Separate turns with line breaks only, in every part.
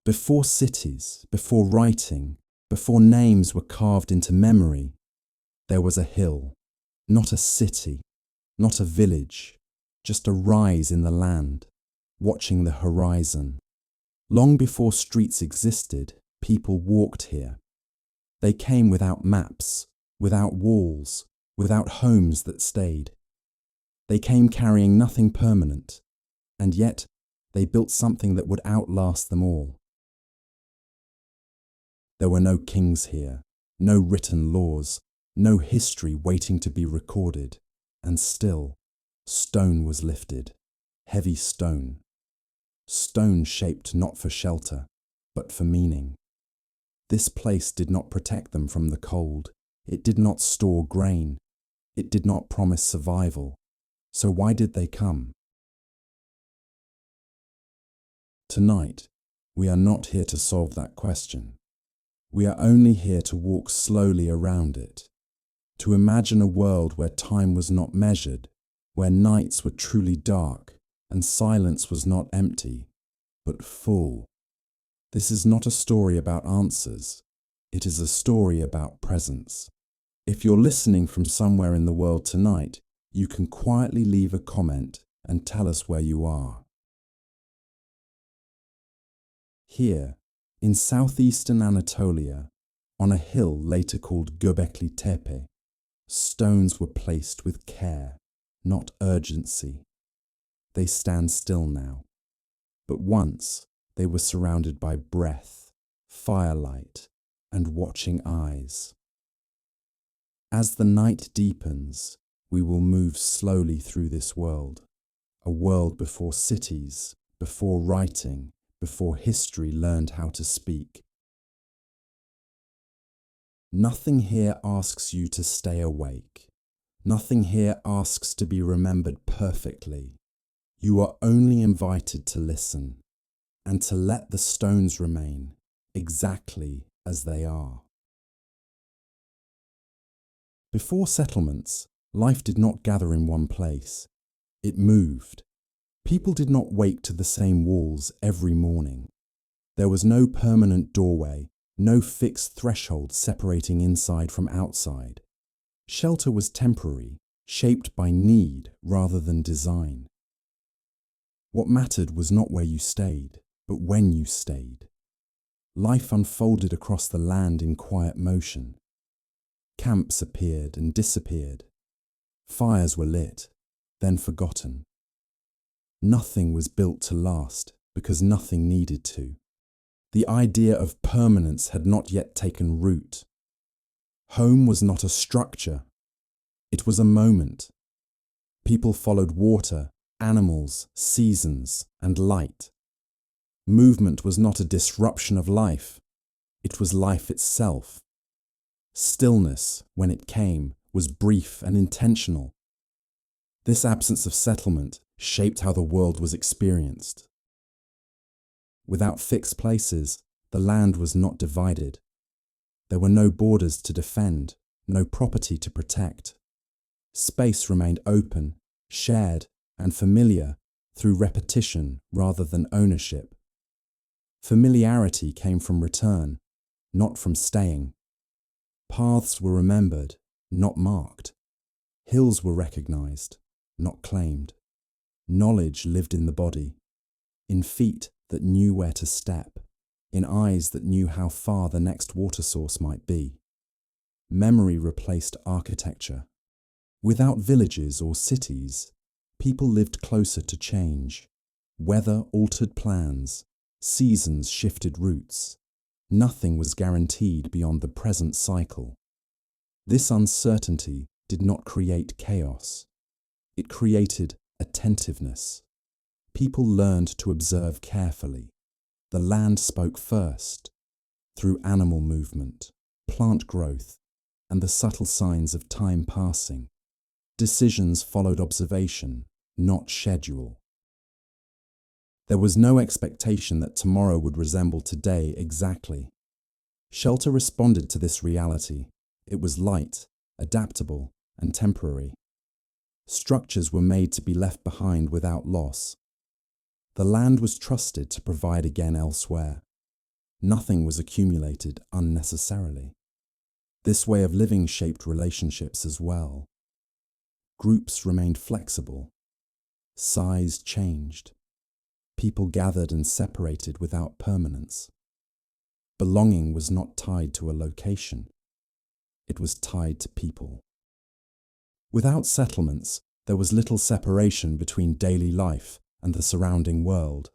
Before cities, before writing, before names were carved into memory, there was a hill, not a city, not a village, just a rise in the land, watching the horizon. Long before streets existed, people walked here. They came without maps, without walls, without homes that stayed. They came carrying nothing permanent, and yet they built something that would outlast them all. There were no kings here, no written laws, no history waiting to be recorded, and still, stone was lifted, heavy stone. Stone shaped not for shelter, but for meaning. This place did not protect them from the cold. It did not store grain. It did not promise survival. So why did they come? Tonight, we are not here to solve that question. We are only here to walk slowly around it, to imagine a world where time was not measured, where nights were truly dark and silence was not empty, but full. This is not a story about answers. It is a story about presence. If you're listening from somewhere in the world tonight, you can quietly leave a comment and tell us where you are. Here, in southeastern Anatolia, on a hill later called Göbekli Tepe, stones were placed with care, not urgency. They stand still now, but once they were surrounded by breath, firelight, and watching eyes. As the night deepens, we will move slowly through this world, a world before cities, before writing, before history learned how to speak. Nothing here asks you to stay awake. Nothing here asks to be remembered perfectly. You are only invited to listen and to let the stones remain exactly as they are. Before settlements, life did not gather in one place. It moved. People did not wake to the same walls every morning. There was no permanent doorway, no fixed threshold separating inside from outside. Shelter was temporary, shaped by need rather than design. What mattered was not where you stayed, but when you stayed. Life unfolded across the land in quiet motion. Camps appeared and disappeared. Fires were lit, then forgotten. Nothing was built to last because nothing needed to. The idea of permanence had not yet taken root. Home was not a structure. It was a moment. People followed water, animals, seasons, and light. Movement was not a disruption of life. It was life itself. Stillness, when it came, was brief and intentional. This absence of settlement shaped how the world was experienced. Without fixed places, the land was not divided. There were no borders to defend, no property to protect. Space remained open, shared, and familiar through repetition rather than ownership. Familiarity came from return, not from staying. Paths were remembered, not marked. Hills were recognized, not claimed. Knowledge lived in the body, in feet that knew where to step, in eyes that knew how far the next water source might be. Memory replaced architecture. Without villages or cities, people lived closer to change. Weather altered plans, seasons shifted routes. Nothing was guaranteed beyond the present cycle. This uncertainty did not create chaos. It created attentiveness. People learned to observe carefully. The land spoke first, through animal movement, plant growth, and the subtle signs of time passing. Decisions followed observation, not schedule. There was no expectation that tomorrow would resemble today exactly. Shelter responded to this reality. It was light, adaptable, and temporary. Structures were made to be left behind without loss. The land was trusted to provide again elsewhere. Nothing was accumulated unnecessarily. This way of living shaped relationships as well. Groups remained flexible. Size changed. People gathered and separated without permanence. Belonging was not tied to a location. It was tied to people. Without settlements, there was little separation between daily life and the surrounding world.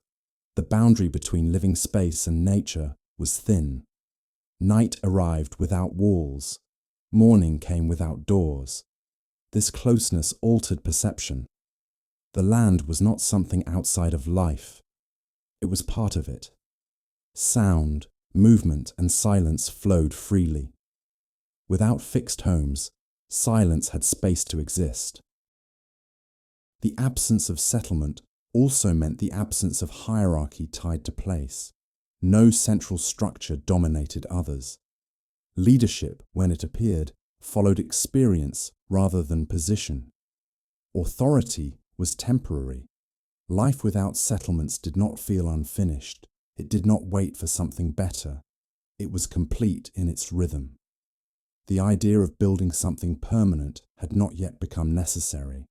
The boundary between living space and nature was thin. Night arrived without walls. Morning came without doors. This closeness altered perception. The land was not something outside of life. It was part of it. Sound, movement, and silence flowed freely. Without fixed homes, silence had space to exist. The absence of settlement also meant the absence of hierarchy tied to place. No central structure dominated others. Leadership, when it appeared, followed experience rather than position. Authority was temporary. Life without settlements did not feel unfinished. It did not wait for something better. It was complete in its rhythm. The idea of building something permanent had not yet become necessary.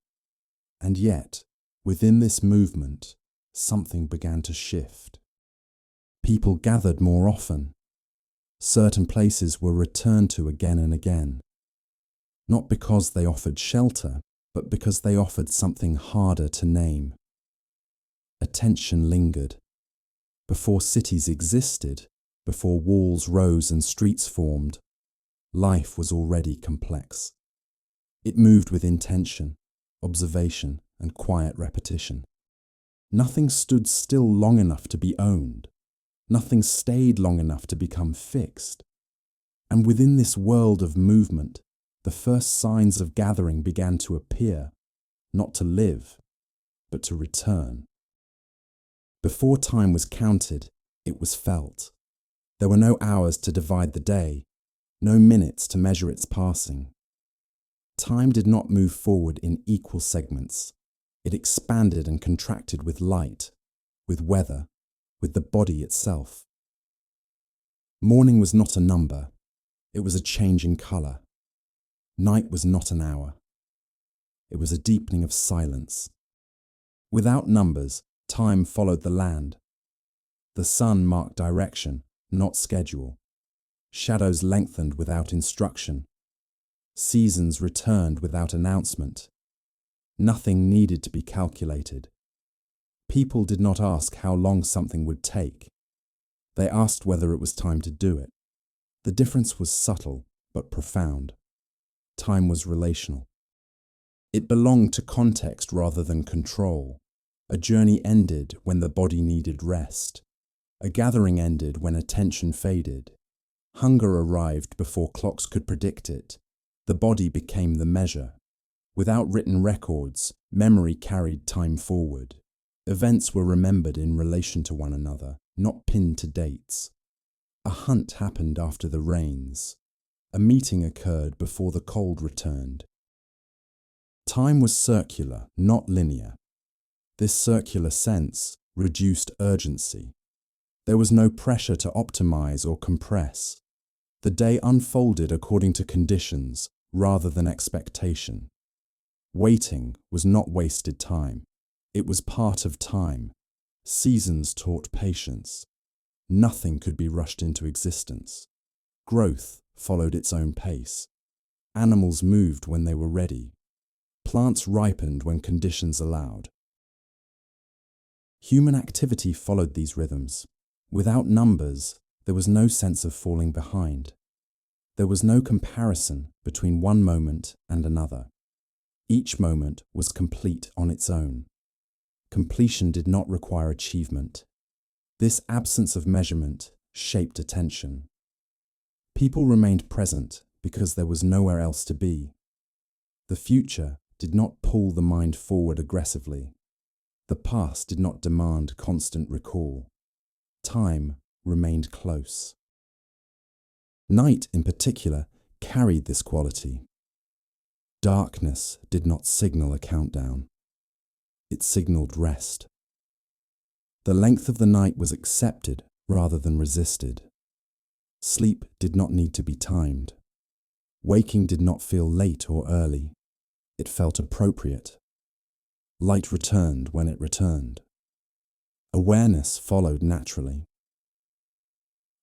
And yet, within this movement, something began to shift. People gathered more often. Certain places were returned to again and again. Not because they offered shelter, but because they offered something harder to name. Attention lingered. Before cities existed, before walls rose and streets formed, life was already complex. It moved with intention, observation, and quiet repetition. Nothing stood still long enough to be owned. Nothing stayed long enough to become fixed. And within this world of movement, the first signs of gathering began to appear, not to live, but to return. Before time was counted, it was felt. There were no hours to divide the day, no minutes to measure its passing. Time did not move forward in equal segments. It expanded and contracted with light, with weather, with the body itself. Morning was not a number. It was a change in colour. Night was not an hour. It was a deepening of silence. Without numbers, time followed the land. The sun marked direction, not schedule. Shadows lengthened without instruction. Seasons returned without announcement. Nothing needed to be calculated. People did not ask how long something would take. They asked whether it was time to do it. The difference was subtle but profound. Time was relational. It belonged to context rather than control. A journey ended when the body needed rest. A gathering ended when attention faded. Hunger arrived before clocks could predict it. The body became the measure. Without written records, memory carried time forward. Events were remembered in relation to one another, not pinned to dates. A hunt happened after the rains. A meeting occurred before the cold returned. Time was circular, not linear. This circular sense reduced urgency. There was no pressure to optimize or compress. The day unfolded according to conditions rather than expectation. Waiting was not wasted time. It was part of time. Seasons taught patience. Nothing could be rushed into existence. Growth followed its own pace. Animals moved when they were ready. Plants ripened when conditions allowed. Human activity followed these rhythms. Without numbers, there was no sense of falling behind. There was no comparison between one moment and another. Each moment was complete on its own. Completion did not require achievement. This absence of measurement shaped attention. People remained present because there was nowhere else to be. The future did not pull the mind forward aggressively. The past did not demand constant recall. Time remained close. Night, in particular, carried this quality. Darkness did not signal a countdown. It signaled rest. The length of the night was accepted rather than resisted. Sleep did not need to be timed. Waking did not feel late or early. It felt appropriate. Light returned when it returned. Awareness followed naturally.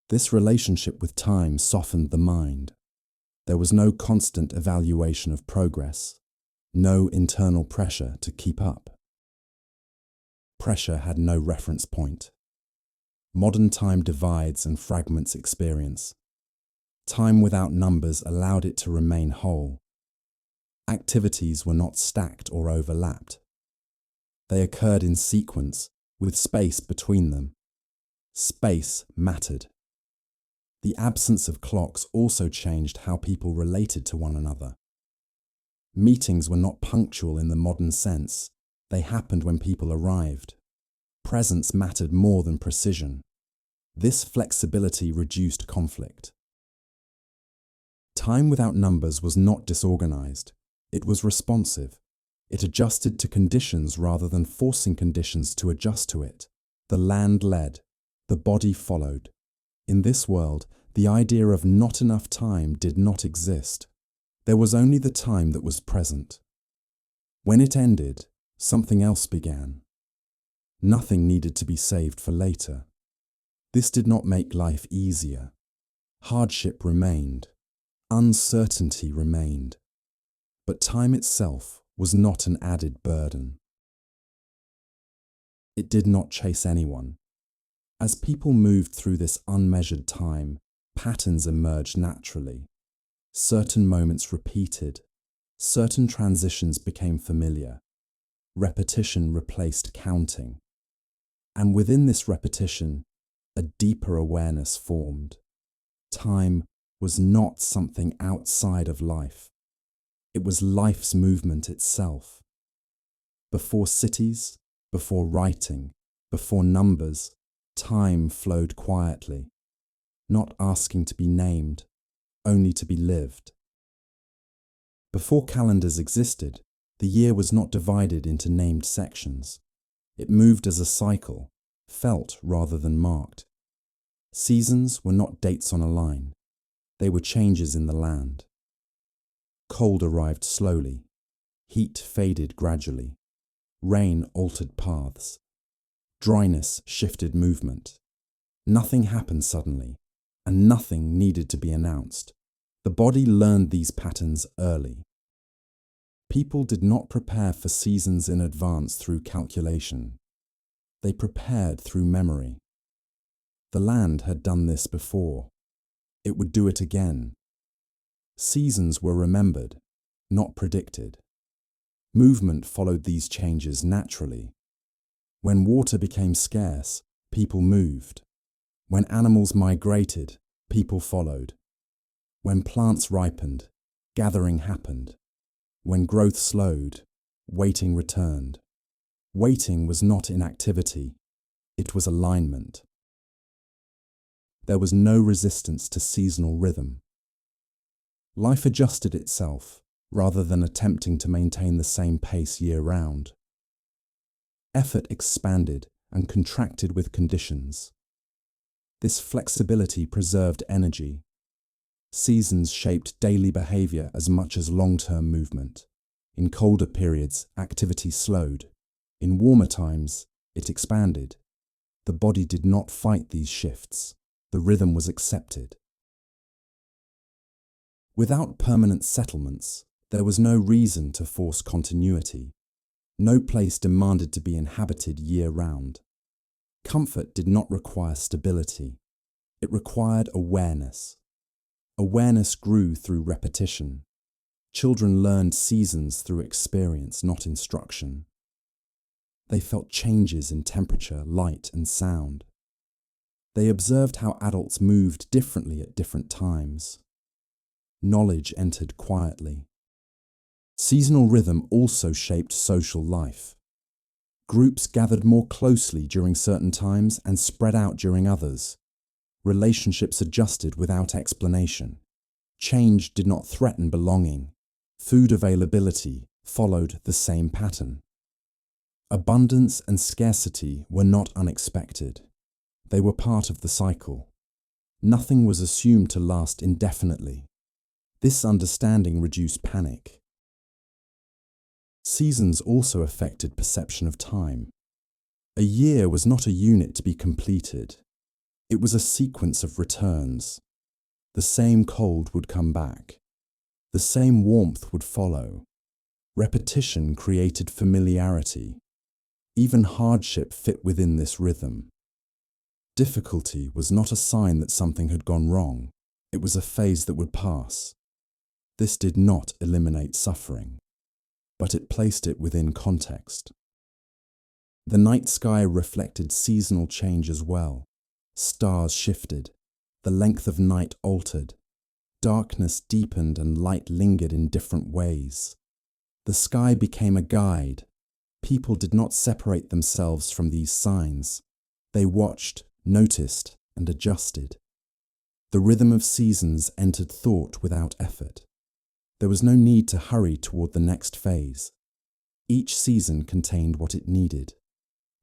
This relationship with time softened the mind. There was no constant evaluation of progress, no internal pressure to keep up. Pressure had no reference point. Modern time divides and fragments experience. Time without numbers allowed it to remain whole. Activities were not stacked or overlapped. They occurred in sequence, with space between them. Space mattered. The absence of clocks also changed how people related to one another. Meetings were not punctual in the modern sense. They happened when people arrived. Presence mattered more than precision. This flexibility reduced conflict. Time without numbers was not disorganized. It was responsive. It adjusted to conditions rather than forcing conditions to adjust to it. The land led. The body followed. In this world, the idea of not enough time did not exist. There was only the time that was present. When it ended, something else began. Nothing needed to be saved for later. This did not make life easier. Hardship remained. Uncertainty remained. But time itself was not an added burden. It did not chase anyone. As people moved through this unmeasured time, patterns emerged naturally. Certain moments repeated. Certain transitions became familiar. Repetition replaced counting. And within this repetition, a deeper awareness formed. Time was not something outside of life. It was life's movement itself. Before cities, before writing, before numbers, time flowed quietly, not asking to be named, only to be lived. Before calendars existed, the year was not divided into named sections. It moved as a cycle, felt rather than marked. Seasons were not dates on a line. They were changes in the land. Cold arrived slowly. Heat faded gradually. Rain altered paths. Dryness shifted movement. Nothing happened suddenly, and nothing needed to be announced. The body learned these patterns early. People did not prepare for seasons in advance through calculation. They prepared through memory. The land had done this before. It would do it again. Seasons were remembered, not predicted. Movement followed these changes naturally. When water became scarce, people moved. When animals migrated, people followed. When plants ripened, gathering happened. When growth slowed, waiting returned. Waiting was not inactivity, it was alignment. There was no resistance to seasonal rhythm. Life adjusted itself, rather than attempting to maintain the same pace year-round. Effort expanded and contracted with conditions. This flexibility preserved energy. Seasons shaped daily behavior as much as long-term movement. In colder periods, activity slowed. In warmer times, it expanded. The body did not fight these shifts. The rhythm was accepted. Without permanent settlements, there was no reason to force continuity. No place demanded to be inhabited year-round. Comfort did not require stability. It required awareness. Awareness grew through repetition. Children learned seasons through experience, not instruction. They felt changes in temperature, light, and sound. They observed how adults moved differently at different times. Knowledge entered quietly. Seasonal rhythm also shaped social life. Groups gathered more closely during certain times and spread out during others. Relationships adjusted without explanation. Change did not threaten belonging. Food availability followed the same pattern. Abundance and scarcity were not unexpected. They were part of the cycle. Nothing was assumed to last indefinitely. This understanding reduced panic. Seasons also affected perception of time. A year was not a unit to be completed. It was a sequence of returns. The same cold would come back. The same warmth would follow. Repetition created familiarity. Even hardship fit within this rhythm. Difficulty was not a sign that something had gone wrong. It was a phase that would pass. This did not eliminate suffering, but it placed it within context. The night sky reflected seasonal change as well. Stars shifted. The length of night altered. Darkness deepened and light lingered in different ways. The sky became a guide. People did not separate themselves from these signs. They watched, noticed, and adjusted. The rhythm of seasons entered thought without effort. There was no need to hurry toward the next phase. Each season contained what it needed.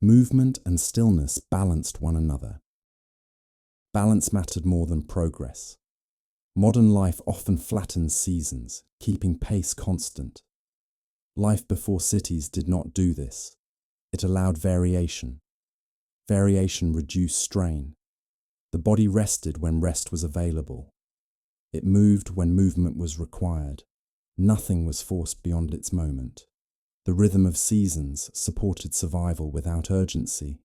Movement and stillness balanced one another. Balance mattered more than progress. Modern life often flattens seasons, keeping pace constant. Life before cities did not do this. It allowed variation. Variation reduced strain. The body rested when rest was available. It moved when movement was required. Nothing was forced beyond its moment. The rhythm of seasons supported survival without urgency.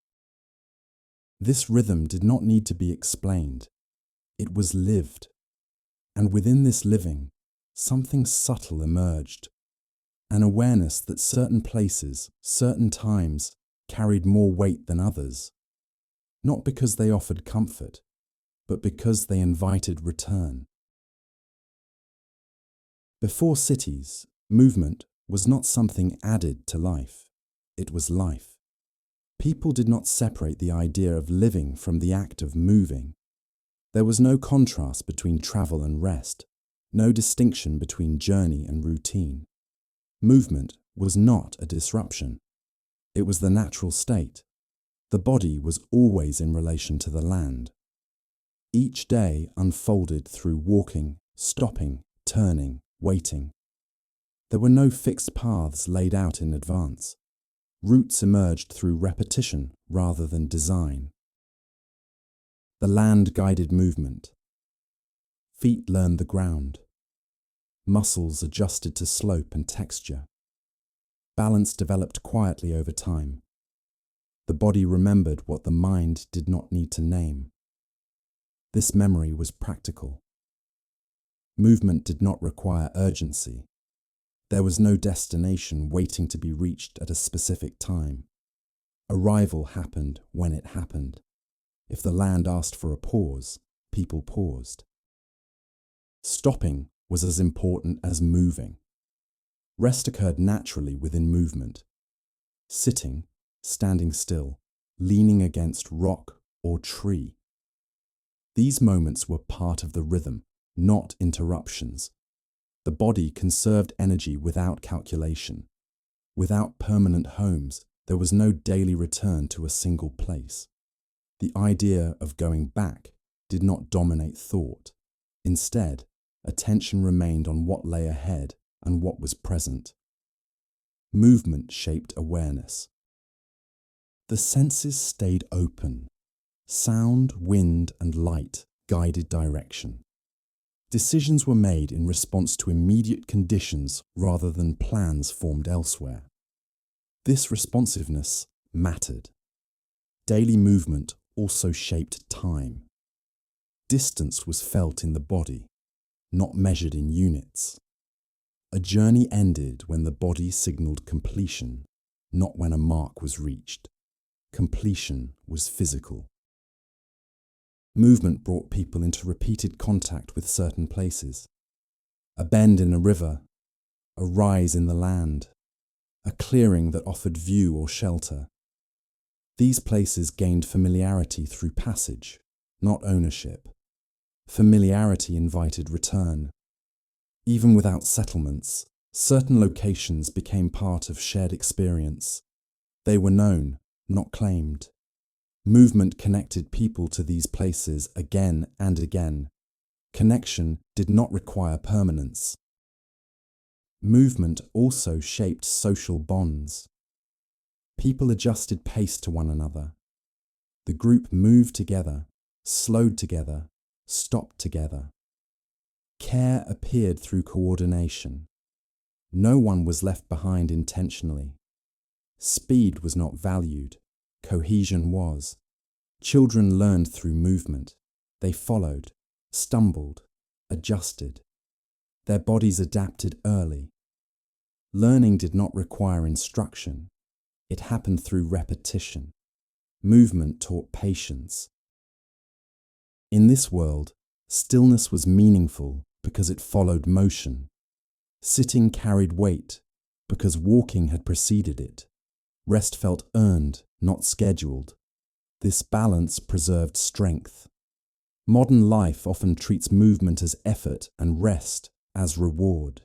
This rhythm did not need to be explained. It was lived. And within this living, something subtle emerged. An awareness that certain places, certain times, carried more weight than others. Not because they offered comfort, but because they invited return. Before cities, movement was not something added to life. It was life. People did not separate the idea of living from the act of moving. There was no contrast between travel and rest, no distinction between journey and routine. Movement was not a disruption. It was the natural state. The body was always in relation to the land. Each day unfolded through walking, stopping, turning, waiting. There were no fixed paths laid out in advance. Routes emerged through repetition rather than design. The land guided movement. Feet learned the ground. Muscles adjusted to slope and texture. Balance developed quietly over time. The body remembered what the mind did not need to name. This memory was practical. Movement did not require urgency. There was no destination waiting to be reached at a specific time. Arrival happened when it happened. If the land asked for a pause, people paused. Stopping was as important as moving. Rest occurred naturally within movement. Sitting, standing still, leaning against rock or tree. These moments were part of the rhythm, not interruptions. The body conserved energy without calculation. Without permanent homes, there was no daily return to a single place. The idea of going back did not dominate thought. Instead, attention remained on what lay ahead and what was present. Movement shaped awareness. The senses stayed open. Sound, wind, and light guided direction. Decisions were made in response to immediate conditions rather than plans formed elsewhere. This responsiveness mattered. Daily movement also shaped time. Distance was felt in the body, not measured in units. A journey ended when the body signaled completion, not when a mark was reached. Completion was physical. Movement brought people into repeated contact with certain places. A bend in a river, a rise in the land, a clearing that offered view or shelter. These places gained familiarity through passage, not ownership. Familiarity invited return. Even without settlements, certain locations became part of shared experience. They were known, not claimed. Movement connected people to these places again and again. Connection did not require permanence. Movement also shaped social bonds. People adjusted pace to one another. The group moved together, slowed together, stopped together. Care appeared through coordination. No one was left behind intentionally. Speed was not valued. Cohesion was. Children learned through movement. They followed, stumbled, adjusted. Their bodies adapted early. Learning did not require instruction. It happened through repetition. Movement taught patience. In this world, stillness was meaningful because it followed motion. Sitting carried weight because walking had preceded it. Rest felt earned, not scheduled. This balance preserved strength. Modern life often treats movement as effort and rest as reward.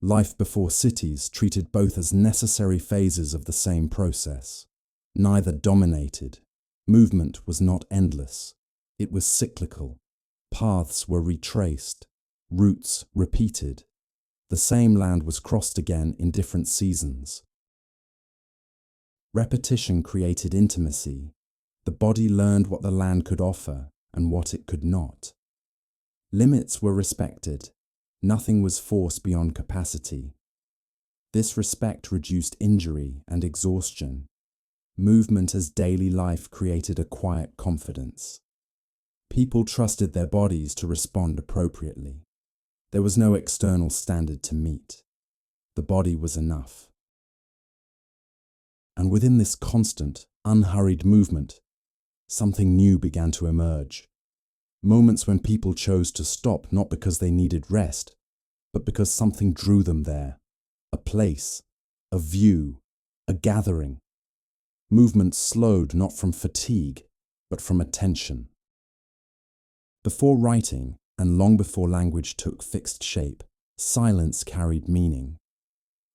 Life before cities treated both as necessary phases of the same process. Neither dominated. Movement was not endless. It was cyclical. Paths were retraced. Routes repeated. The same land was crossed again in different seasons. Repetition created intimacy. The body learned what the land could offer and what it could not. Limits were respected. Nothing was forced beyond capacity. This respect reduced injury and exhaustion. Movement as daily life created a quiet confidence. People trusted their bodies to respond appropriately. There was no external standard to meet. The body was enough. And within this constant, unhurried movement, something new began to emerge. Moments when people chose to stop not because they needed rest, but because something drew them there. A place, a view, a gathering. Movement slowed not from fatigue, but from attention. Before writing, and long before language took fixed shape, silence carried meaning.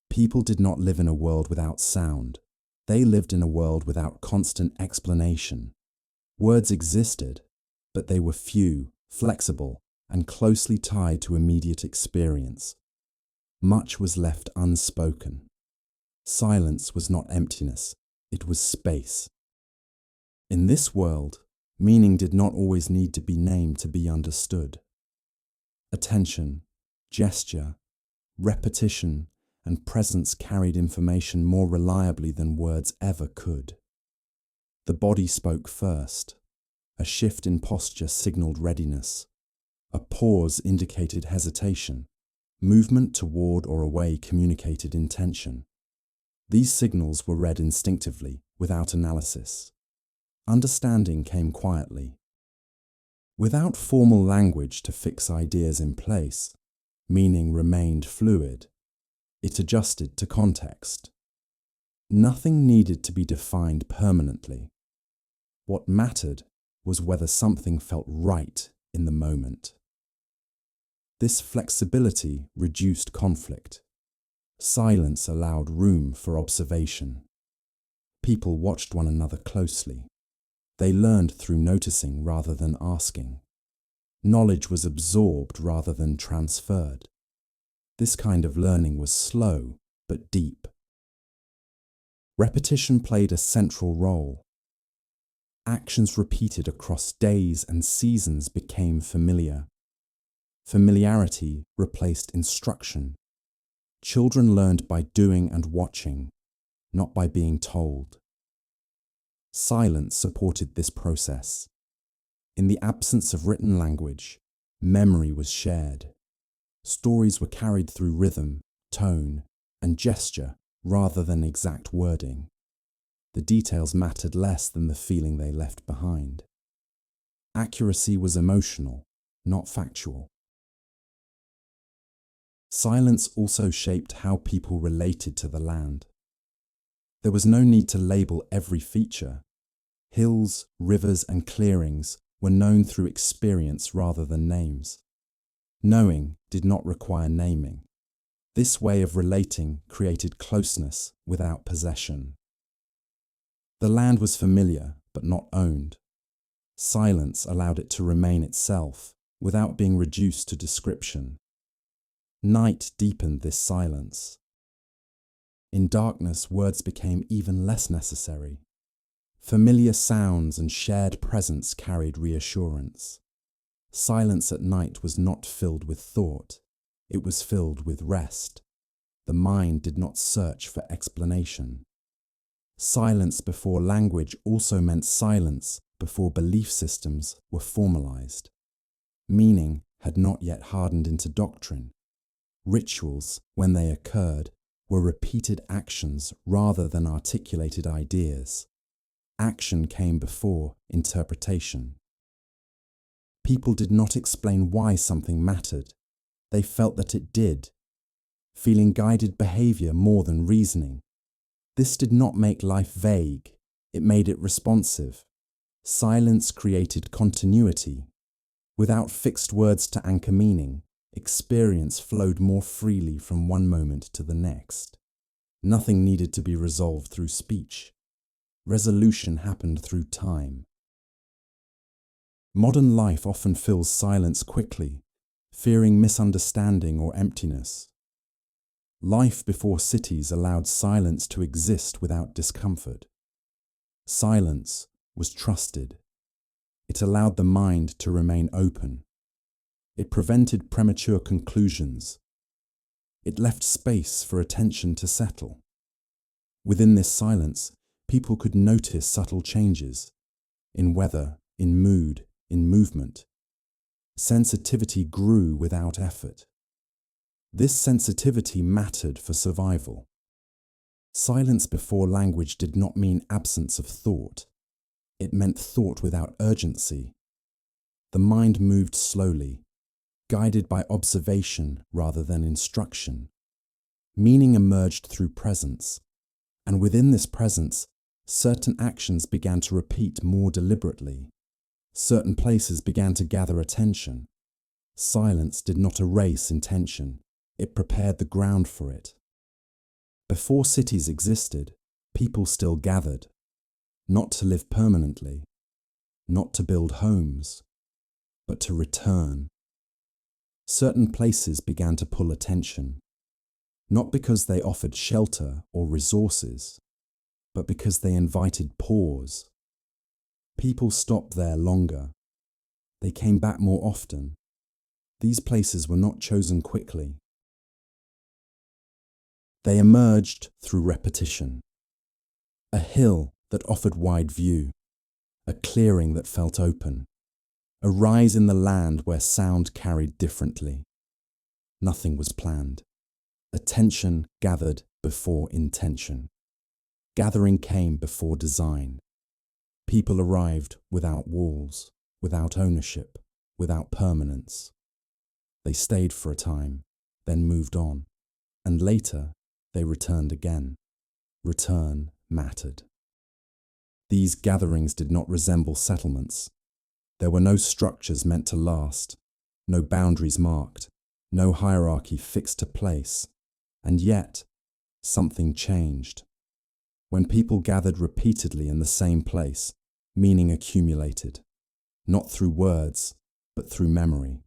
People did not live in a world without sound. They lived in a world without constant explanation. Words existed, but they were few, flexible, and closely tied to immediate experience. Much was left unspoken. Silence was not emptiness, it was space. In this world, meaning did not always need to be named to be understood. Attention, gesture, repetition, and presence carried information more reliably than words ever could. The body spoke first. A shift in posture signaled readiness. A pause indicated hesitation. Movement toward or away communicated intention. These signals were read instinctively, without analysis. Understanding came quietly. Without formal language to fix ideas in place, meaning remained fluid. It adjusted to context. Nothing needed to be defined permanently. What mattered was whether something felt right in the moment. This flexibility reduced conflict. Silence allowed room for observation. People watched one another closely. They learned through noticing rather than asking. Knowledge was absorbed rather than transferred. This kind of learning was slow but deep. Repetition played a central role. Actions repeated across days and seasons became familiar. Familiarity replaced instruction. Children learned by doing and watching, not by being told. Silence supported this process. In the absence of written language, memory was shared. Stories were carried through rhythm, tone, and gesture rather than exact wording. The details mattered less than the feeling they left behind. Accuracy was emotional, not factual. Silence also shaped how people related to the land. There was no need to label every feature. Hills, rivers, and clearings were known through experience rather than names. Knowing did not require naming. This way of relating created closeness without possession. The land was familiar, but not owned. Silence allowed it to remain itself, without being reduced to description. Night deepened this silence. In darkness, words became even less necessary. Familiar sounds and shared presence carried reassurance. Silence at night was not filled with thought, it was filled with rest. The mind did not search for explanation. Silence before language also meant silence before belief systems were formalized. Meaning had not yet hardened into doctrine. Rituals, when they occurred, were repeated actions rather than articulated ideas. Action came before interpretation. People did not explain why something mattered. They felt that it did. Feeling guided behavior more than reasoning. This did not make life vague, it made it responsive. Silence created continuity. Without fixed words to anchor meaning, experience flowed more freely from one moment to the next. Nothing needed to be resolved through speech. Resolution happened through time. Modern life often fills silence quickly, fearing misunderstanding or emptiness. Life before cities allowed silence to exist without discomfort. Silence was trusted. It allowed the mind to remain open. It prevented premature conclusions. It left space for attention to settle. Within this silence, people could notice subtle changes in weather, in mood, in movement. Sensitivity grew without effort. This sensitivity mattered for survival. Silence before language did not mean absence of thought. It meant thought without urgency. The mind moved slowly, guided by observation rather than instruction. Meaning emerged through presence, and within this presence, certain actions began to repeat more deliberately. Certain places began to gather attention. Silence did not erase intention, it prepared the ground for it. Before cities existed, people still gathered, not to live permanently, not to build homes, but to return. Certain places began to pull attention, not because they offered shelter or resources, but because they invited pause. People stopped there longer. They came back more often. These places were not chosen quickly. They emerged through repetition. A hill that offered wide view, a clearing that felt open, a rise in the land where sound carried differently. Nothing was planned. Attention gathered before intention. Gathering came before design. People arrived without walls, without ownership, without permanence. They stayed for a time, then moved on, and later they returned again. Return mattered. These gatherings did not resemble settlements. There were no structures meant to last, no boundaries marked, no hierarchy fixed to place, and yet something changed. When people gathered repeatedly in the same place, meaning accumulated, not through words, but through memory.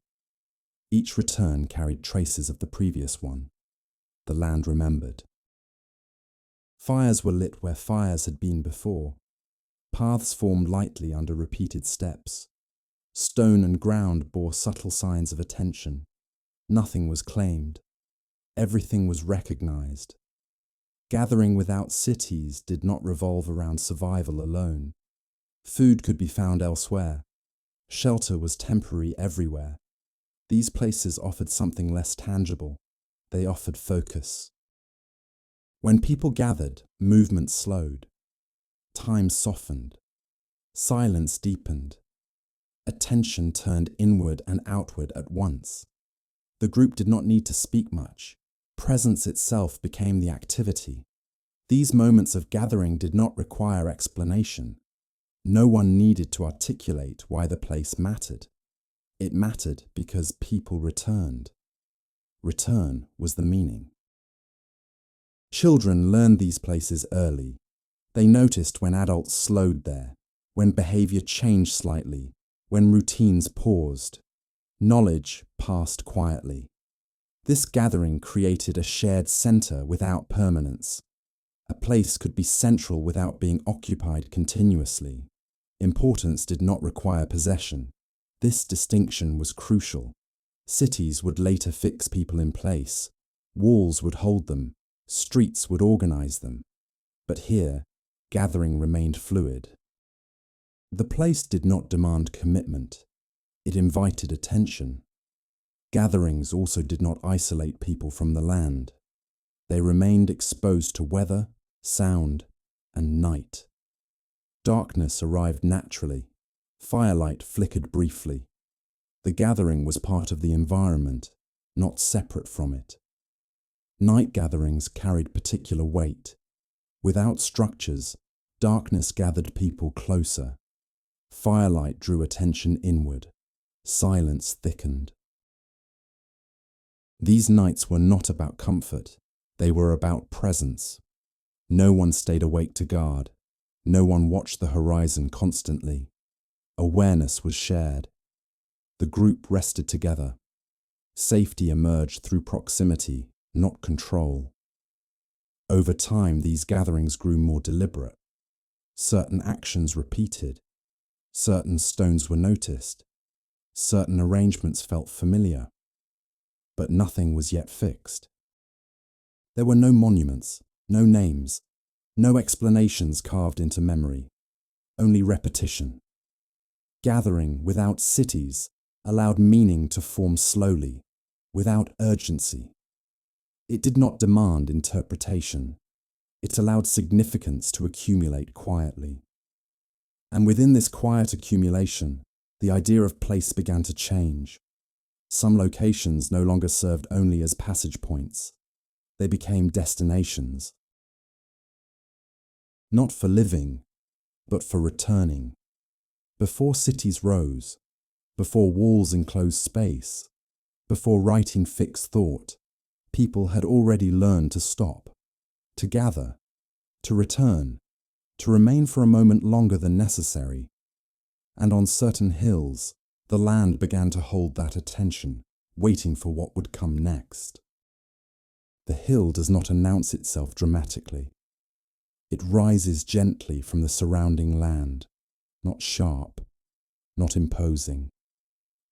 Each return carried traces of the previous one. The land remembered. Fires were lit where fires had been before. Paths formed lightly under repeated steps. Stone and ground bore subtle signs of attention. Nothing was claimed. Everything was recognized. Gathering without cities did not revolve around survival alone. Food could be found elsewhere. Shelter was temporary everywhere. These places offered something less tangible. They offered focus. When people gathered, movement slowed. Time softened. Silence deepened. Attention turned inward and outward at once. The group did not need to speak much. Presence itself became the activity. These moments of gathering did not require explanation. No one needed to articulate why the place mattered. It mattered because people returned. Return was the meaning. Children learned these places early. They noticed when adults slowed there, when behavior changed slightly, when routines paused. Knowledge passed quietly. This gathering created a shared center without permanence. A place could be central without being occupied continuously. Importance did not require possession. This distinction was crucial. Cities would later fix people in place. Walls would hold them. Streets would organize them. But here, gathering remained fluid. The place did not demand commitment. It invited attention. Gatherings also did not isolate people from the land. They remained exposed to weather, sound, and night. Darkness arrived naturally. Firelight flickered briefly. The gathering was part of the environment, not separate from it. Night gatherings carried particular weight. Without structures, darkness gathered people closer. Firelight drew attention inward. Silence thickened. These nights were not about comfort. They were about presence. No one stayed awake to guard. No one watched the horizon constantly. Awareness was shared. The group rested together. Safety emerged through proximity, not control. Over time, these gatherings grew more deliberate. Certain actions repeated. Certain stones were noticed. Certain arrangements felt familiar. But nothing was yet fixed. There were no monuments, no names, no explanations carved into memory, only repetition. Gathering without cities allowed meaning to form slowly, without urgency. It did not demand interpretation. It allowed significance to accumulate quietly. And within this quiet accumulation, the idea of place began to change. Some locations no longer served only as passage points. They became destinations. Not for living, but for returning. Before cities rose, before walls enclosed space, before writing fixed thought, people had already learned to stop, to gather, to return, to remain for a moment longer than necessary. And on certain hills, the land began to hold that attention, waiting for what would come next. The hill does not announce itself dramatically. It rises gently from the surrounding land, not sharp, not imposing.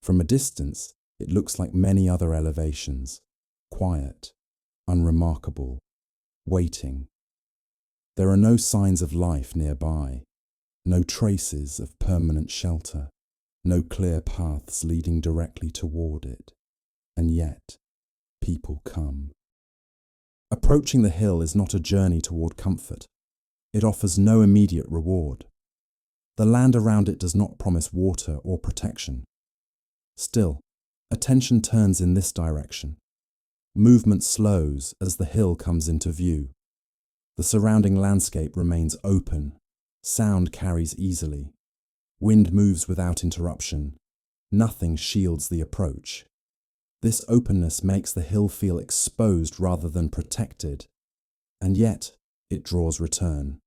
From a distance, it looks like many other elevations, quiet, unremarkable, waiting. There are no signs of life nearby, no traces of permanent shelter, no clear paths leading directly toward it. And yet, people come. Approaching the hill is not a journey toward comfort. It offers no immediate reward. The land around it does not promise water or protection. Still, attention turns in this direction. Movement slows as the hill comes into view. The surrounding landscape remains open. Sound carries easily. Wind moves without interruption. Nothing shields the approach. This openness makes the hill feel exposed rather than protected. And yet, it draws return.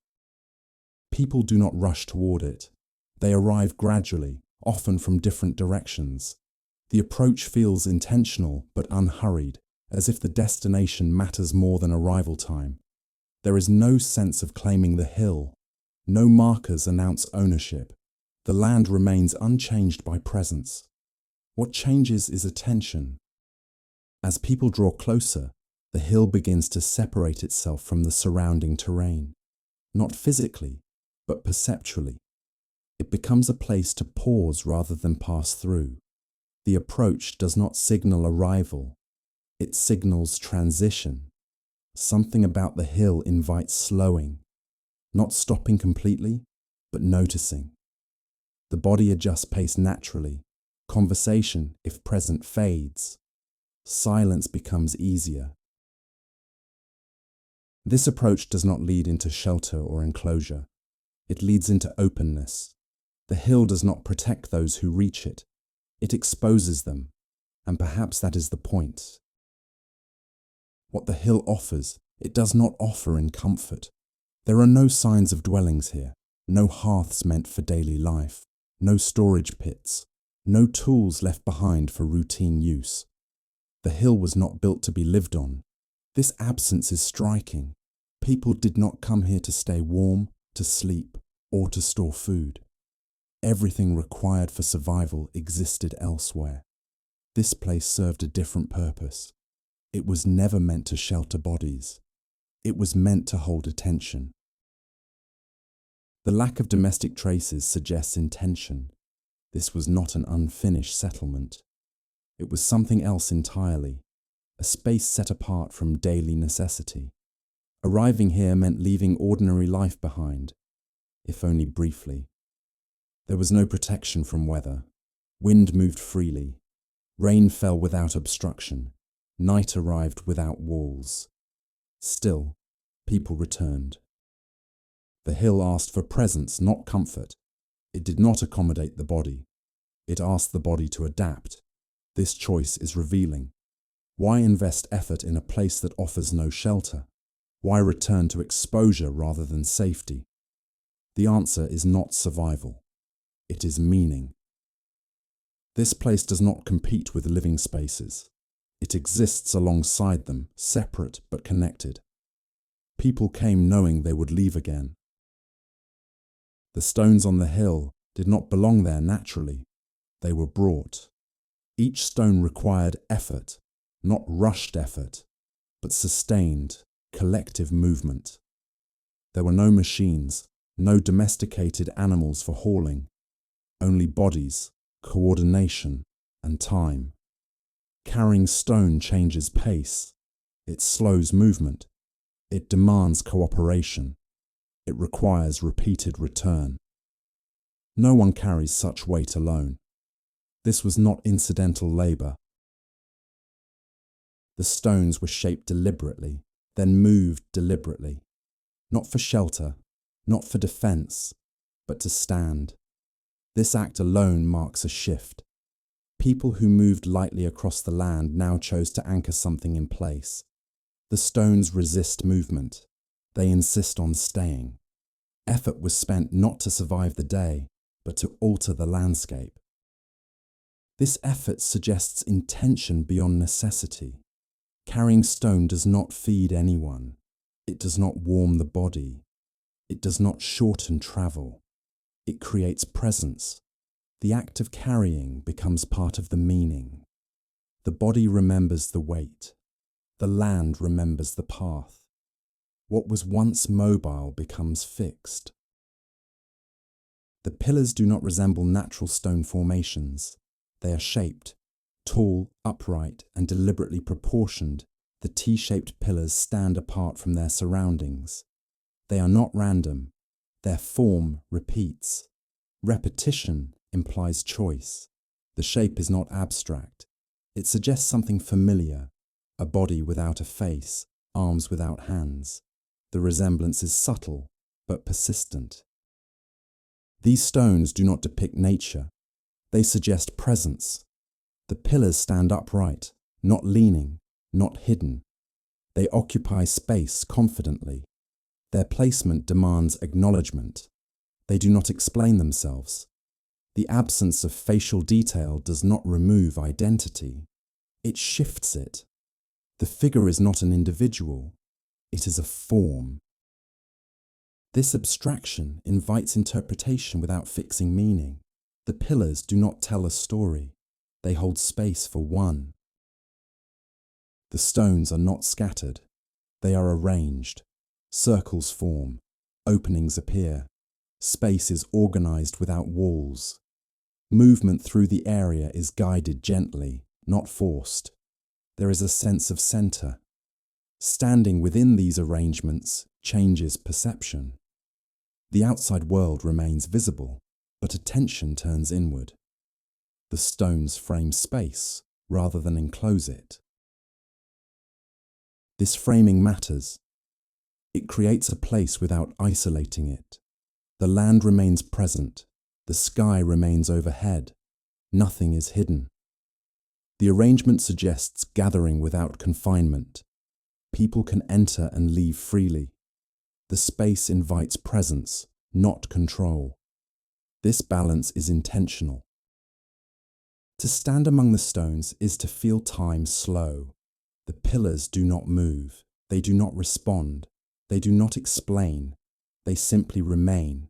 People do not rush toward it. They arrive gradually, often from different directions. The approach feels intentional but unhurried, as if the destination matters more than arrival time. There is no sense of claiming the hill. No markers announce ownership. The land remains unchanged by presence. What changes is attention. As people draw closer, the hill begins to separate itself from the surrounding terrain. Not physically, but perceptually. It becomes a place to pause rather than pass through. The approach does not signal arrival. It signals transition. Something about the hill invites slowing. Not stopping completely, but noticing. The body adjusts pace naturally. Conversation, if present, fades. Silence becomes easier. This approach does not lead into shelter or enclosure. It leads into openness. The hill does not protect those who reach it. It exposes them, and perhaps that is the point. What the hill offers, it does not offer in comfort. There are no signs of dwellings here, No hearths meant for daily life, no storage pits, no tools left behind for routine use. The hill was not built to be lived on. This absence is striking. People did not come here to stay warm, to sleep, or to store food. Everything required for survival existed elsewhere. This place served a different purpose. It was never meant to shelter bodies. It was meant to hold attention. The lack of domestic traces suggests intention. This was not an unfinished settlement. It was something else entirely, a space set apart from daily necessity. Arriving here meant leaving ordinary life behind, if only briefly. There was no protection from weather. Wind moved freely. Rain fell without obstruction. Night arrived without walls. Still, people returned. The hill asked for presence, not comfort. It did not accommodate the body. It asked the body to adapt. This choice is revealing. Why invest effort in a place that offers no shelter? Why return to exposure rather than safety? The answer is not survival. It is meaning. This place does not compete with living spaces. It exists alongside them, separate but connected. People came knowing they would leave again. The stones on the hill did not belong there naturally. They were brought. Each stone required effort, not rushed effort, but sustained, collective movement. There were no machines, no domesticated animals for hauling, only bodies, coordination, and time. Carrying stone changes pace. It slows movement. It demands cooperation. It requires repeated return. No one carries such weight alone. This was not incidental labor. The stones were shaped deliberately, then moved deliberately. Not for shelter, not for defense, but to stand. This act alone marks a shift. People who moved lightly across the land now chose to anchor something in place. The stones resist movement. They insist on staying. Effort was spent not to survive the day, but to alter the landscape. This effort suggests intention beyond necessity. Carrying stone does not feed anyone. It does not warm the body. It does not shorten travel. It creates presence. The act of carrying becomes part of the meaning. The body remembers the weight. The land remembers the path. What was once mobile becomes fixed. The pillars do not resemble natural stone formations. They are shaped, tall, upright, and deliberately proportioned. The T-shaped pillars stand apart from their surroundings. They are not random. Their form repeats. Repetition implies choice. The shape is not abstract. It suggests something familiar, a body without a face, arms without hands. The resemblance is subtle, but persistent. These stones do not depict nature. They suggest presence. The pillars stand upright, not leaning, not hidden. They occupy space confidently. Their placement demands acknowledgement. They do not explain themselves. The absence of facial detail does not remove identity. It shifts it. The figure is not an individual. It is a form. This abstraction invites interpretation without fixing meaning. The pillars do not tell a story. They hold space for one. The stones are not scattered. They are arranged. Circles form. Openings appear. Space is organized without walls. Movement through the area is guided gently, not forced. There is a sense of center. Standing within these arrangements changes perception. The outside world remains visible, but attention turns inward. The stones frame space rather than enclose it. This framing matters. It creates a place without isolating it. The land remains present. The sky remains overhead. Nothing is hidden. The arrangement suggests gathering without confinement. People can enter and leave freely. The space invites presence, not control. This balance is intentional. To stand among the stones is to feel time slow. The pillars do not move, they do not respond, they do not explain, they simply remain.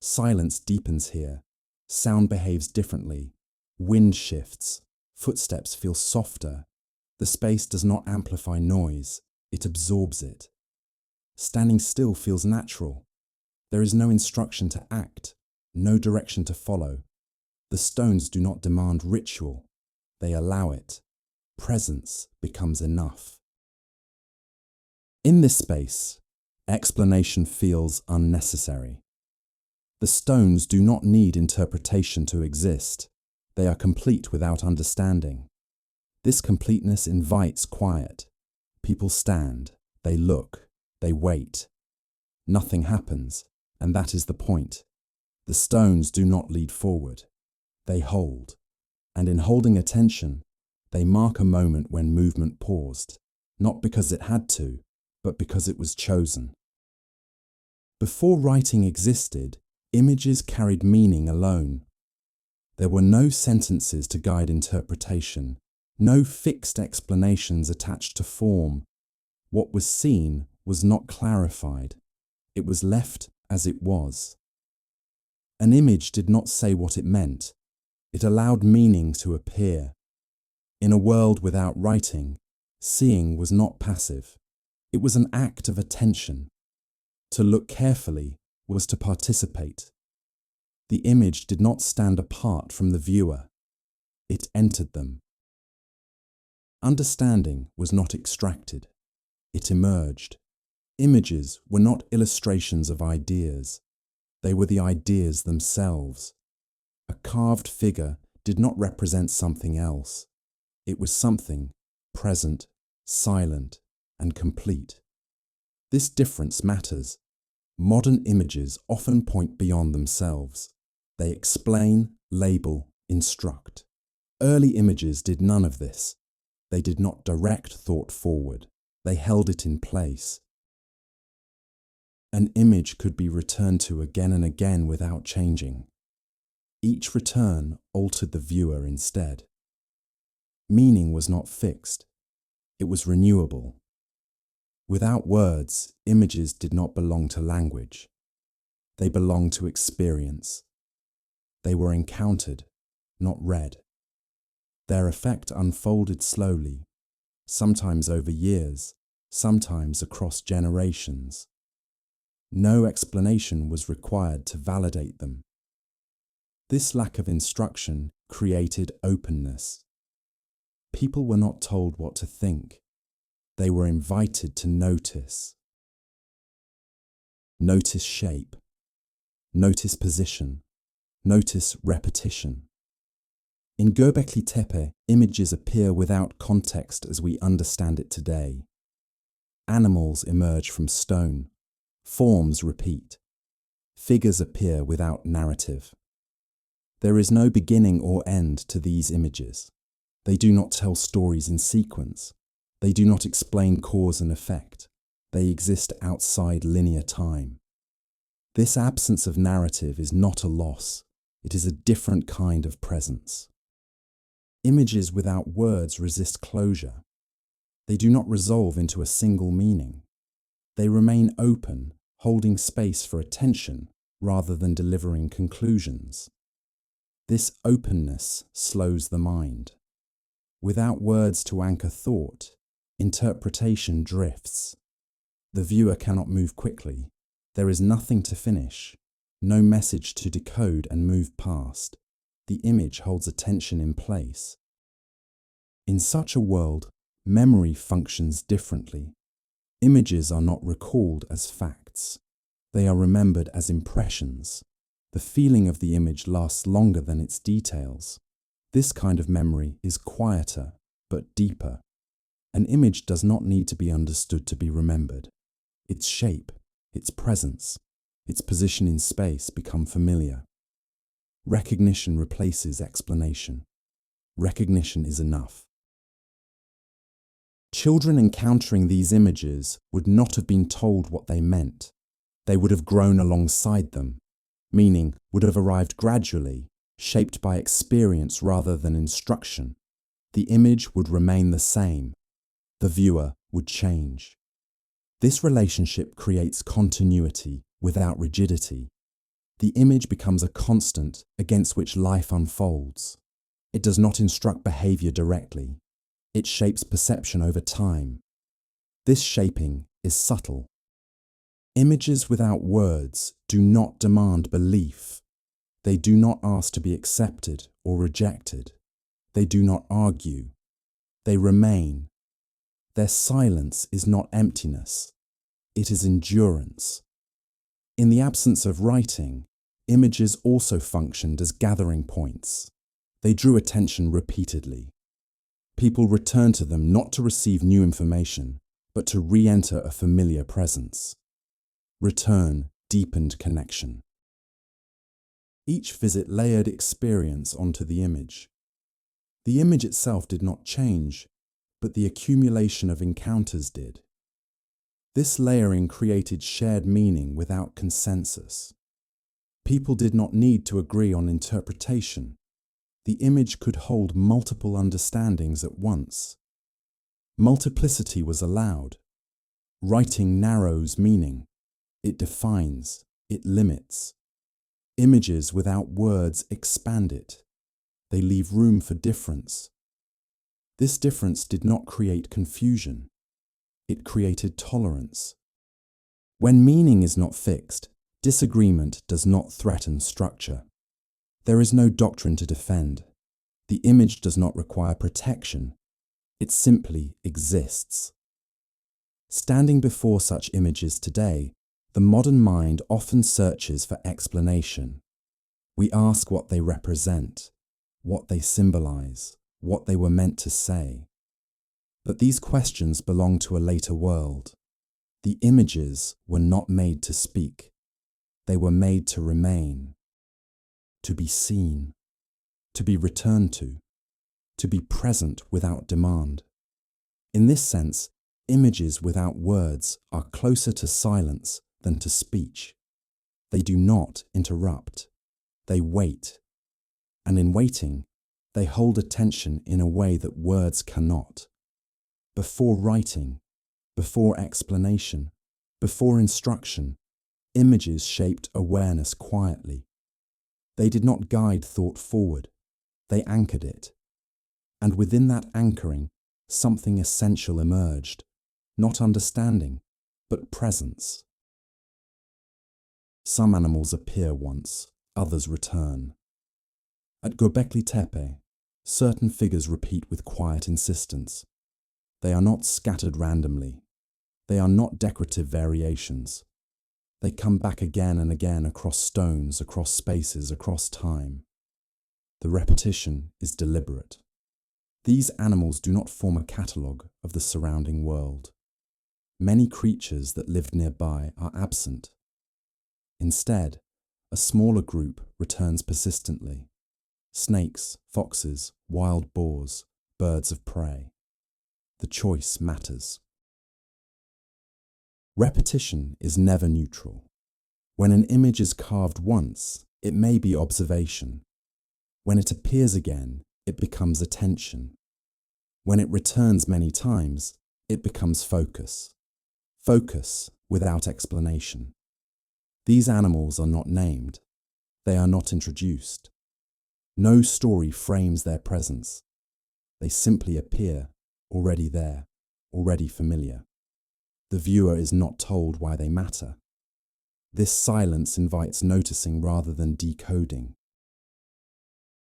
Silence deepens here, sound behaves differently, wind shifts, footsteps feel softer. The space does not amplify noise, it absorbs it. Standing still feels natural. There is no instruction to act, no direction to follow. The stones do not demand ritual, they allow it. Presence becomes enough. In this space, explanation feels unnecessary. The stones do not need interpretation to exist. They are complete without understanding. This completeness invites quiet. People stand, they look, they wait. Nothing happens, and that is the point. The stones do not lead forward. They hold, and in holding attention, they mark a moment when movement paused, not because it had to, but because it was chosen. Before writing existed, images carried meaning alone. There were no sentences to guide interpretation, no fixed explanations attached to form. What was seen was not clarified. It was left as it was. An image did not say what it meant. It allowed meaning to appear. In a world without writing, seeing was not passive. It was an act of attention. To look carefully was to participate. The image did not stand apart from the viewer. It entered them. Understanding was not extracted. It emerged. Images were not illustrations of ideas. They were the ideas themselves. A carved figure did not represent something else. It was something present, silent, and complete. This difference matters. Modern images often point beyond themselves. They explain, label, instruct. Early images did none of this. They did not direct thought forward. They held it in place. An image could be returned to again and again without changing. Each return altered the viewer instead. Meaning was not fixed. It was renewable. Without words, images did not belong to language. They belonged to experience. They were encountered, not read. Their effect unfolded slowly, sometimes over years, sometimes across generations. No explanation was required to validate them. This lack of instruction created openness. People were not told what to think. They were invited to notice. Notice shape. Notice position. Notice repetition. In Göbekli Tepe, images appear without context as we understand it today. Animals emerge from stone. Forms repeat. Figures appear without narrative. There is no beginning or end to these images. They do not tell stories in sequence. They do not explain cause and effect. They exist outside linear time. This absence of narrative is not a loss. It is a different kind of presence. Images without words resist closure. They do not resolve into a single meaning. They remain open, holding space for attention rather than delivering conclusions. This openness slows the mind. Without words to anchor thought, interpretation drifts. The viewer cannot move quickly. There is nothing to finish, no message to decode and move past. The image holds attention in place. In such a world, memory functions differently. Images are not recalled as facts. They are remembered as impressions. The feeling of the image lasts longer than its details. This kind of memory is quieter, but deeper. An image does not need to be understood to be remembered. Its shape, its presence, its position in space become familiar. Recognition replaces explanation. Recognition is enough. Children encountering these images would not have been told what they meant. They would have grown alongside them, meaning would have arrived gradually, shaped by experience rather than instruction. The image would remain the same. The viewer would change. This relationship creates continuity without rigidity. The image becomes a constant against which life unfolds. It does not instruct behavior directly. It shapes perception over time. This shaping is subtle. Images without words do not demand belief. They do not ask to be accepted or rejected. They do not argue. They remain. Their silence is not emptiness. It is endurance. In the absence of writing, images also functioned as gathering points. They drew attention repeatedly. People returned to them not to receive new information, but to re-enter a familiar presence. Return deepened connection. Each visit layered experience onto the image. The image itself did not change, but the accumulation of encounters did. This layering created shared meaning without consensus. People did not need to agree on interpretation. The image could hold multiple understandings at once. Multiplicity was allowed. Writing narrows meaning. It defines, it limits. Images without words expand it. They leave room for difference. This difference did not create confusion. It created tolerance. When meaning is not fixed, disagreement does not threaten structure. There is no doctrine to defend. The image does not require protection. It simply exists. Standing before such images today, the modern mind often searches for explanation. We ask what they represent, what they symbolize, what they were meant to say. But these questions belong to a later world. The images were not made to speak. They were made to remain, to be seen, to be returned to be present without demand. In this sense, images without words are closer to silence than to speech. They do not interrupt. They wait. And in waiting, they hold attention in a way that words cannot. Before writing, before explanation, before instruction, images shaped awareness quietly. They did not guide thought forward. They anchored it. And within that anchoring, something essential emerged. Not understanding, but presence. Some animals appear once, others return. At Göbekli Tepe, certain figures repeat with quiet insistence. They are not scattered randomly. They are not decorative variations. They come back again and again across stones, across spaces, across time. The repetition is deliberate. These animals do not form a catalogue of the surrounding world. Many creatures that lived nearby are absent. Instead, a smaller group returns persistently. Snakes, foxes, wild boars, birds of prey. The choice matters. Repetition is never neutral. When an image is carved once, it may be observation. When it appears again, it becomes attention. When it returns many times, it becomes focus. Focus without explanation. These animals are not named. They are not introduced. No story frames their presence. They simply appear, already there, already familiar. The viewer is not told why they matter. This silence invites noticing rather than decoding.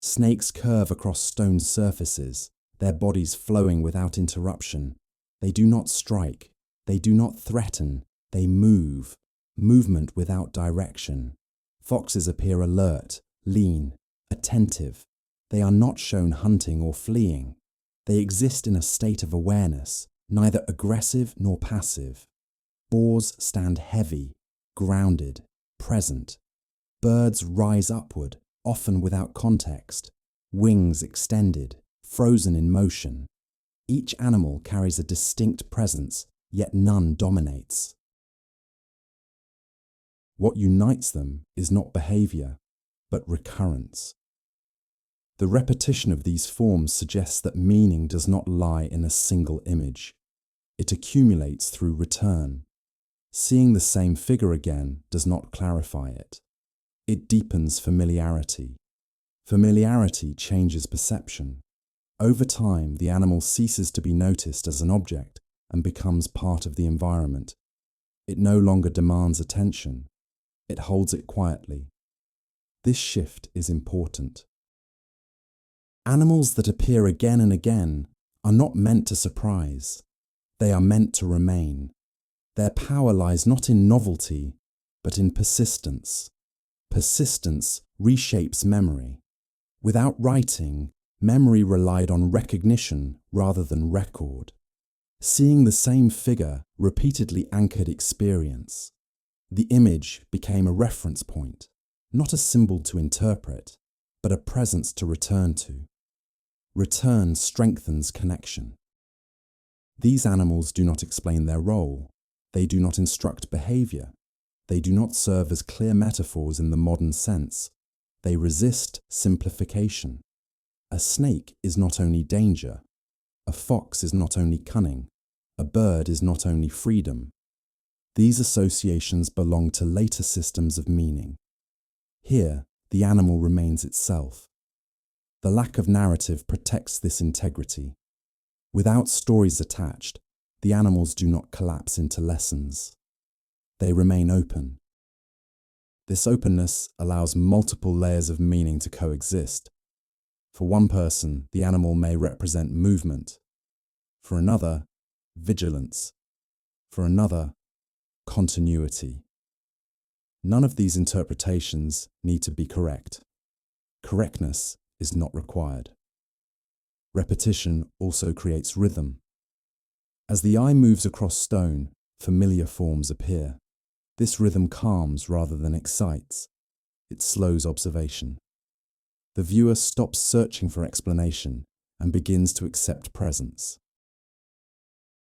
Snakes curve across stone surfaces, their bodies flowing without interruption. They do not strike. They do not threaten. They move. Movement without direction. Foxes appear alert, lean, attentive. They are not shown hunting or fleeing. They exist in a state of awareness, neither aggressive nor passive. Boars stand heavy, grounded, present. Birds rise upward, often without context, wings extended, frozen in motion. Each animal carries a distinct presence, yet none dominates. What unites them is not behavior, but recurrence. The repetition of these forms suggests that meaning does not lie in a single image. It accumulates through return. Seeing the same figure again does not clarify it. It deepens familiarity. Familiarity changes perception. Over time, the animal ceases to be noticed as an object and becomes part of the environment. It no longer demands attention. It holds it quietly. This shift is important. Animals that appear again and again are not meant to surprise. They are meant to remain. Their power lies not in novelty, but in persistence. Persistence reshapes memory. Without writing, memory relied on recognition rather than record. Seeing the same figure repeatedly anchored experience. The image became a reference point, not a symbol to interpret, but a presence to return to. Return strengthens connection. These animals do not explain their role. They do not instruct behavior. They do not serve as clear metaphors in the modern sense. They resist simplification. A snake is not only danger. A fox is not only cunning. A bird is not only freedom. These associations belong to later systems of meaning. Here, the animal remains itself. The lack of narrative protects this integrity. Without stories attached, the animals do not collapse into lessons. They remain open. This openness allows multiple layers of meaning to coexist. For one person, the animal may represent movement. For another, vigilance. For another, continuity. None of these interpretations need to be correct. Correctness is not required. Repetition also creates rhythm. As the eye moves across stone, familiar forms appear. This rhythm calms rather than excites. It slows observation. The viewer stops searching for explanation and begins to accept presence.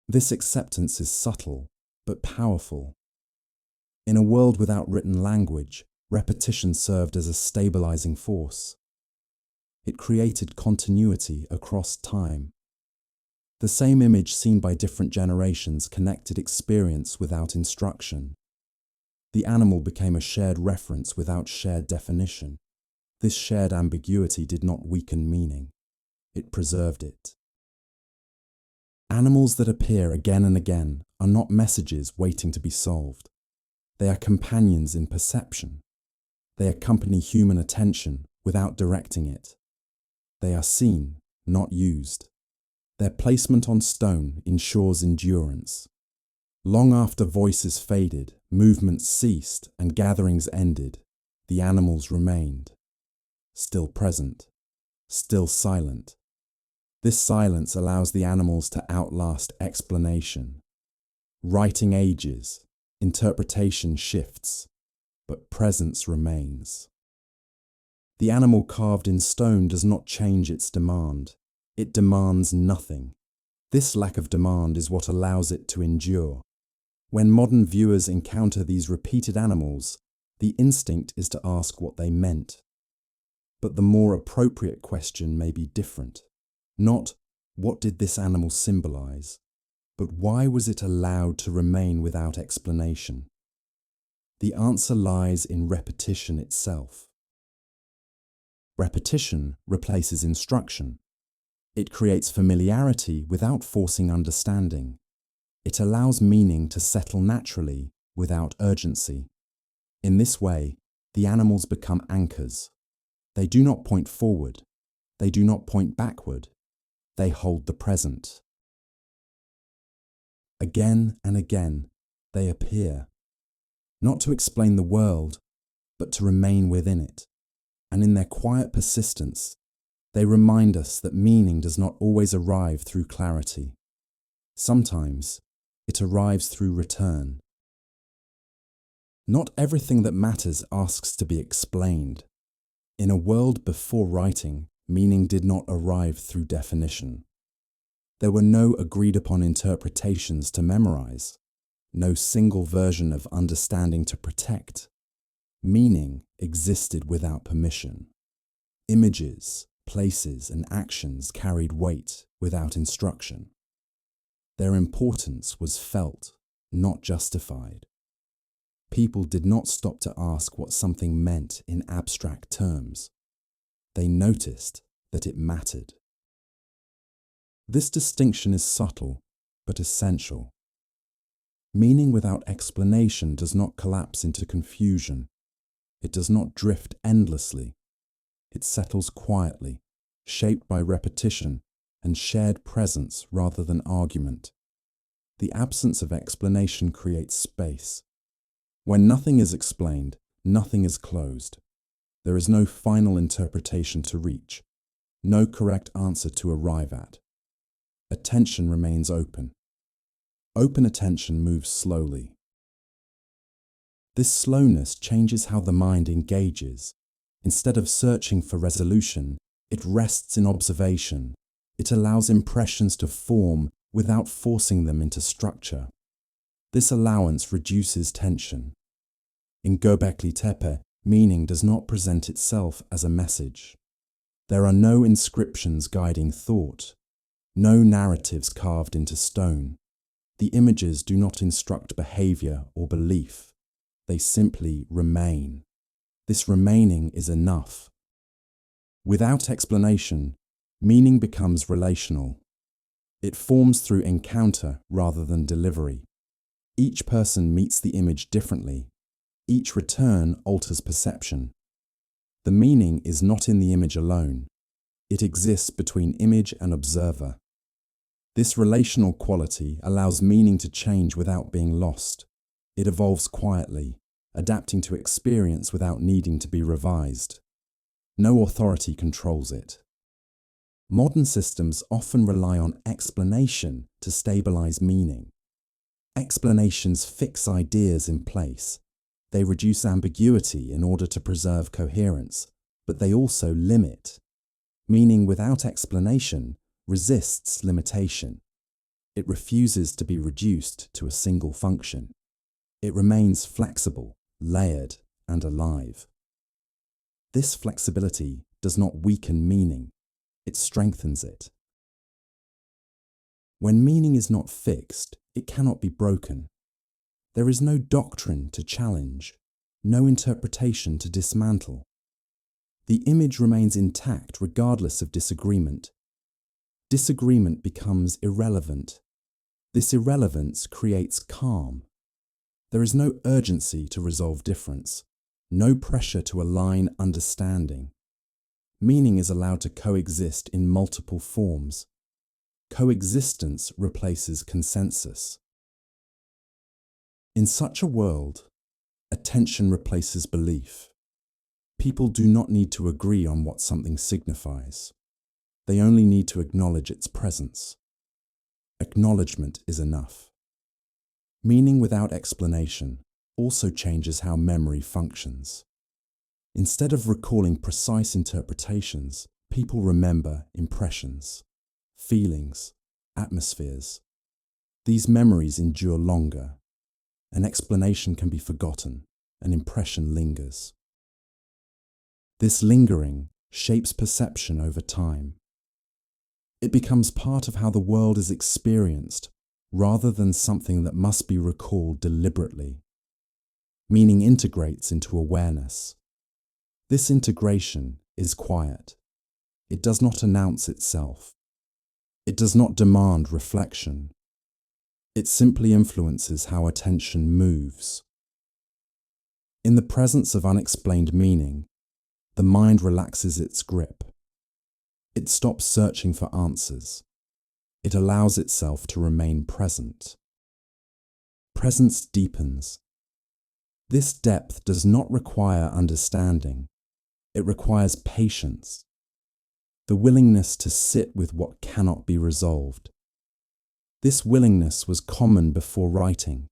This acceptance is subtle, but powerful. In a world without written language, repetition served as a stabilizing force. It created continuity across time. The same image seen by different generations connected experience without instruction. The animal became a shared reference without shared definition. This shared ambiguity did not weaken meaning. It preserved it. Animals that appear again and again are not messages waiting to be solved. They are companions in perception. They accompany human attention without directing it. They are seen, not used. Their placement on stone ensures endurance. Long after voices faded, movements ceased, and gatherings ended, the animals remained. Still present, still silent. This silence allows the animals to outlast explanation. Writing ages, interpretation shifts, but presence remains. The animal carved in stone does not change its demand. It demands nothing. This lack of demand is what allows it to endure. When modern viewers encounter these repeated animals, the instinct is to ask what they meant. But the more appropriate question may be different. Not, what did this animal symbolize? But why was it allowed to remain without explanation? The answer lies in repetition itself. Repetition replaces instruction. It creates familiarity without forcing understanding. It allows meaning to settle naturally without urgency. In this way, the animals become anchors. They do not point forward. They do not point backward. They hold the present. Again and again, they appear, not to explain the world, but to remain within it. And in their quiet persistence, they remind us that meaning does not always arrive through clarity. Sometimes, it arrives through return. Not everything that matters asks to be explained. In a world before writing, meaning did not arrive through definition. There were no agreed-upon interpretations to memorize, no single version of understanding to protect. Meaning existed without permission. Images, places, and actions carried weight without instruction. Their importance was felt, not justified. People did not stop to ask what something meant in abstract terms. They noticed that it mattered. This distinction is subtle, but essential. Meaning without explanation does not collapse into confusion. It does not drift endlessly. It settles quietly, shaped by repetition and shared presence rather than argument. The absence of explanation creates space. When nothing is explained, nothing is closed. There is no final interpretation to reach, no correct answer to arrive at. Attention remains open. Open attention moves slowly. This slowness changes how the mind engages. Instead of searching for resolution, it rests in observation. It allows impressions to form without forcing them into structure. This allowance reduces tension. In Göbekli Tepe, meaning does not present itself as a message. There are no inscriptions guiding thought, no narratives carved into stone. The images do not instruct behavior or belief. They simply remain. This remaining is enough. Without explanation, meaning becomes relational. It forms through encounter rather than delivery. Each person meets the image differently. Each return alters perception. The meaning is not in the image alone. It exists between image and observer. This relational quality allows meaning to change without being lost. It evolves quietly, adapting to experience without needing to be revised. No authority controls it. Modern systems often rely on explanation to stabilize meaning. Explanations fix ideas in place. They reduce ambiguity in order to preserve coherence, but they also limit. Meaning without explanation resists limitation. It refuses to be reduced to a single function. It remains flexible, layered, and alive. This flexibility does not weaken meaning. It strengthens it. When meaning is not fixed, it cannot be broken. There is no doctrine to challenge, no interpretation to dismantle. The image remains intact regardless of disagreement. Disagreement becomes irrelevant. This irrelevance creates calm. There is no urgency to resolve difference, no pressure to align understanding. Meaning is allowed to coexist in multiple forms. Coexistence replaces consensus. In such a world, attention replaces belief. People do not need to agree on what something signifies. They only need to acknowledge its presence. Acknowledgement is enough. Meaning without explanation also changes how memory functions. Instead of recalling precise interpretations, people remember impressions, feelings, atmospheres. These memories endure longer. An explanation can be forgotten, an impression lingers. This lingering shapes perception over time. It becomes part of how the world is experienced, rather than something that must be recalled deliberately. Meaning integrates into awareness. This integration is quiet. It does not announce itself. It does not demand reflection. It simply influences how attention moves. In the presence of unexplained meaning, the mind relaxes its grip. It stops searching for answers. It allows itself to remain present. Presence deepens. This depth does not require understanding. It requires patience, the willingness to sit with what cannot be resolved. This willingness was common before writing.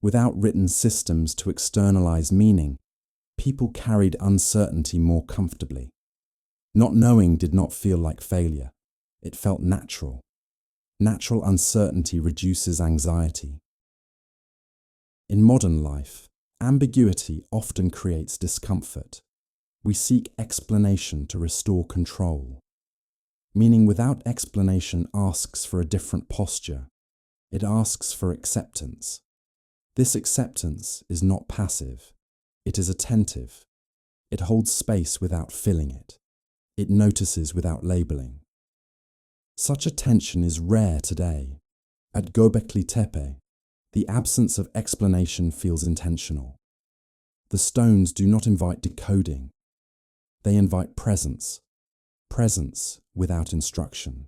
Without written systems to externalize meaning, people carried uncertainty more comfortably. Not knowing did not feel like failure. It felt natural. Natural uncertainty reduces anxiety. In modern life, Ambiguity often creates discomfort. We seek explanation to restore control. Meaning without explanation asks for a different posture. It asks for acceptance. This acceptance is not passive. It is attentive. It holds space without filling it. It notices without labeling. Such attention is rare today. At Göbekli Tepe, the absence of explanation feels intentional. The stones do not invite decoding. They invite presence. Presence without instruction.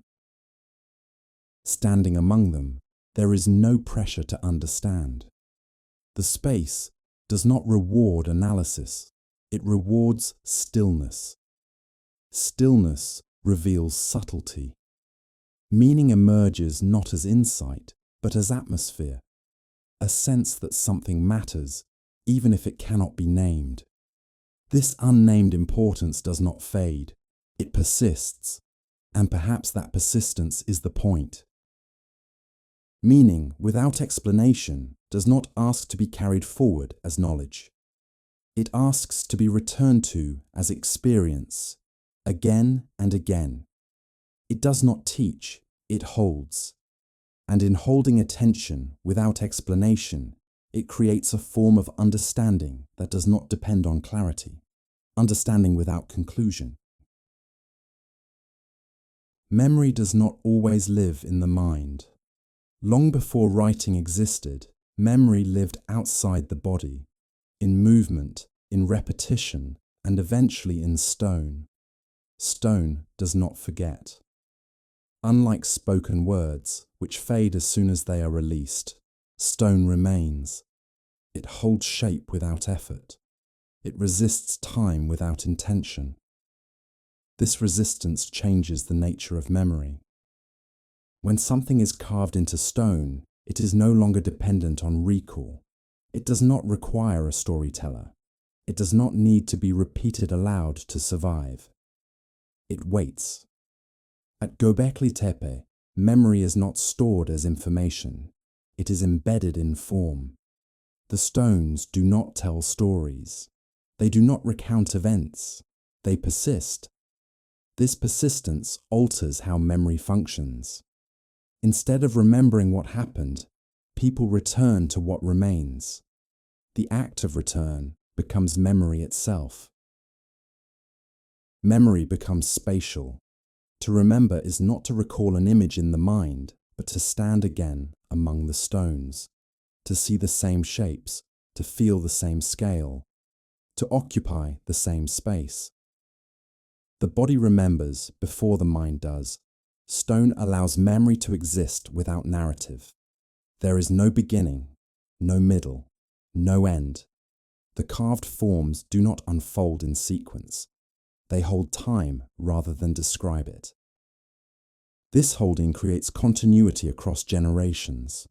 Standing among them, there is no pressure to understand. The space does not reward analysis. It rewards stillness. Stillness reveals subtlety. Meaning emerges not as insight, but as atmosphere, a sense that something matters, even if it cannot be named. This unnamed importance does not fade. It persists, and perhaps that persistence is the point. Meaning, without explanation, does not ask to be carried forward as knowledge. It asks to be returned to as experience, again and again. It does not teach, it holds. And in holding attention without explanation, it creates a form of understanding that does not depend on clarity, understanding without conclusion. Memory does not always live in the mind. Long before writing existed, memory lived outside the body, in movement, in repetition, and eventually in stone. Stone does not forget. Unlike spoken words, which fade as soon as they are released, stone remains. It holds shape without effort. It resists time without intention. This resistance changes the nature of memory. When something is carved into stone, it is no longer dependent on recall. It does not require a storyteller. It does not need to be repeated aloud to survive. It waits. At Göbekli Tepe, memory is not stored as information. It is embedded in form. The stones do not tell stories. They do not recount events. They persist. This persistence alters how memory functions. Instead of remembering what happened, people return to what remains. The act of return becomes memory itself. Memory becomes spatial. To remember is not to recall an image in the mind, but to stand again among the stones, to see the same shapes, to feel the same scale, to occupy the same space. The body remembers before the mind does. Stone allows memory to exist without narrative. There is no beginning, no middle, no end. The carved forms do not unfold in sequence. They hold time rather than describe it. This holding creates continuity across generations.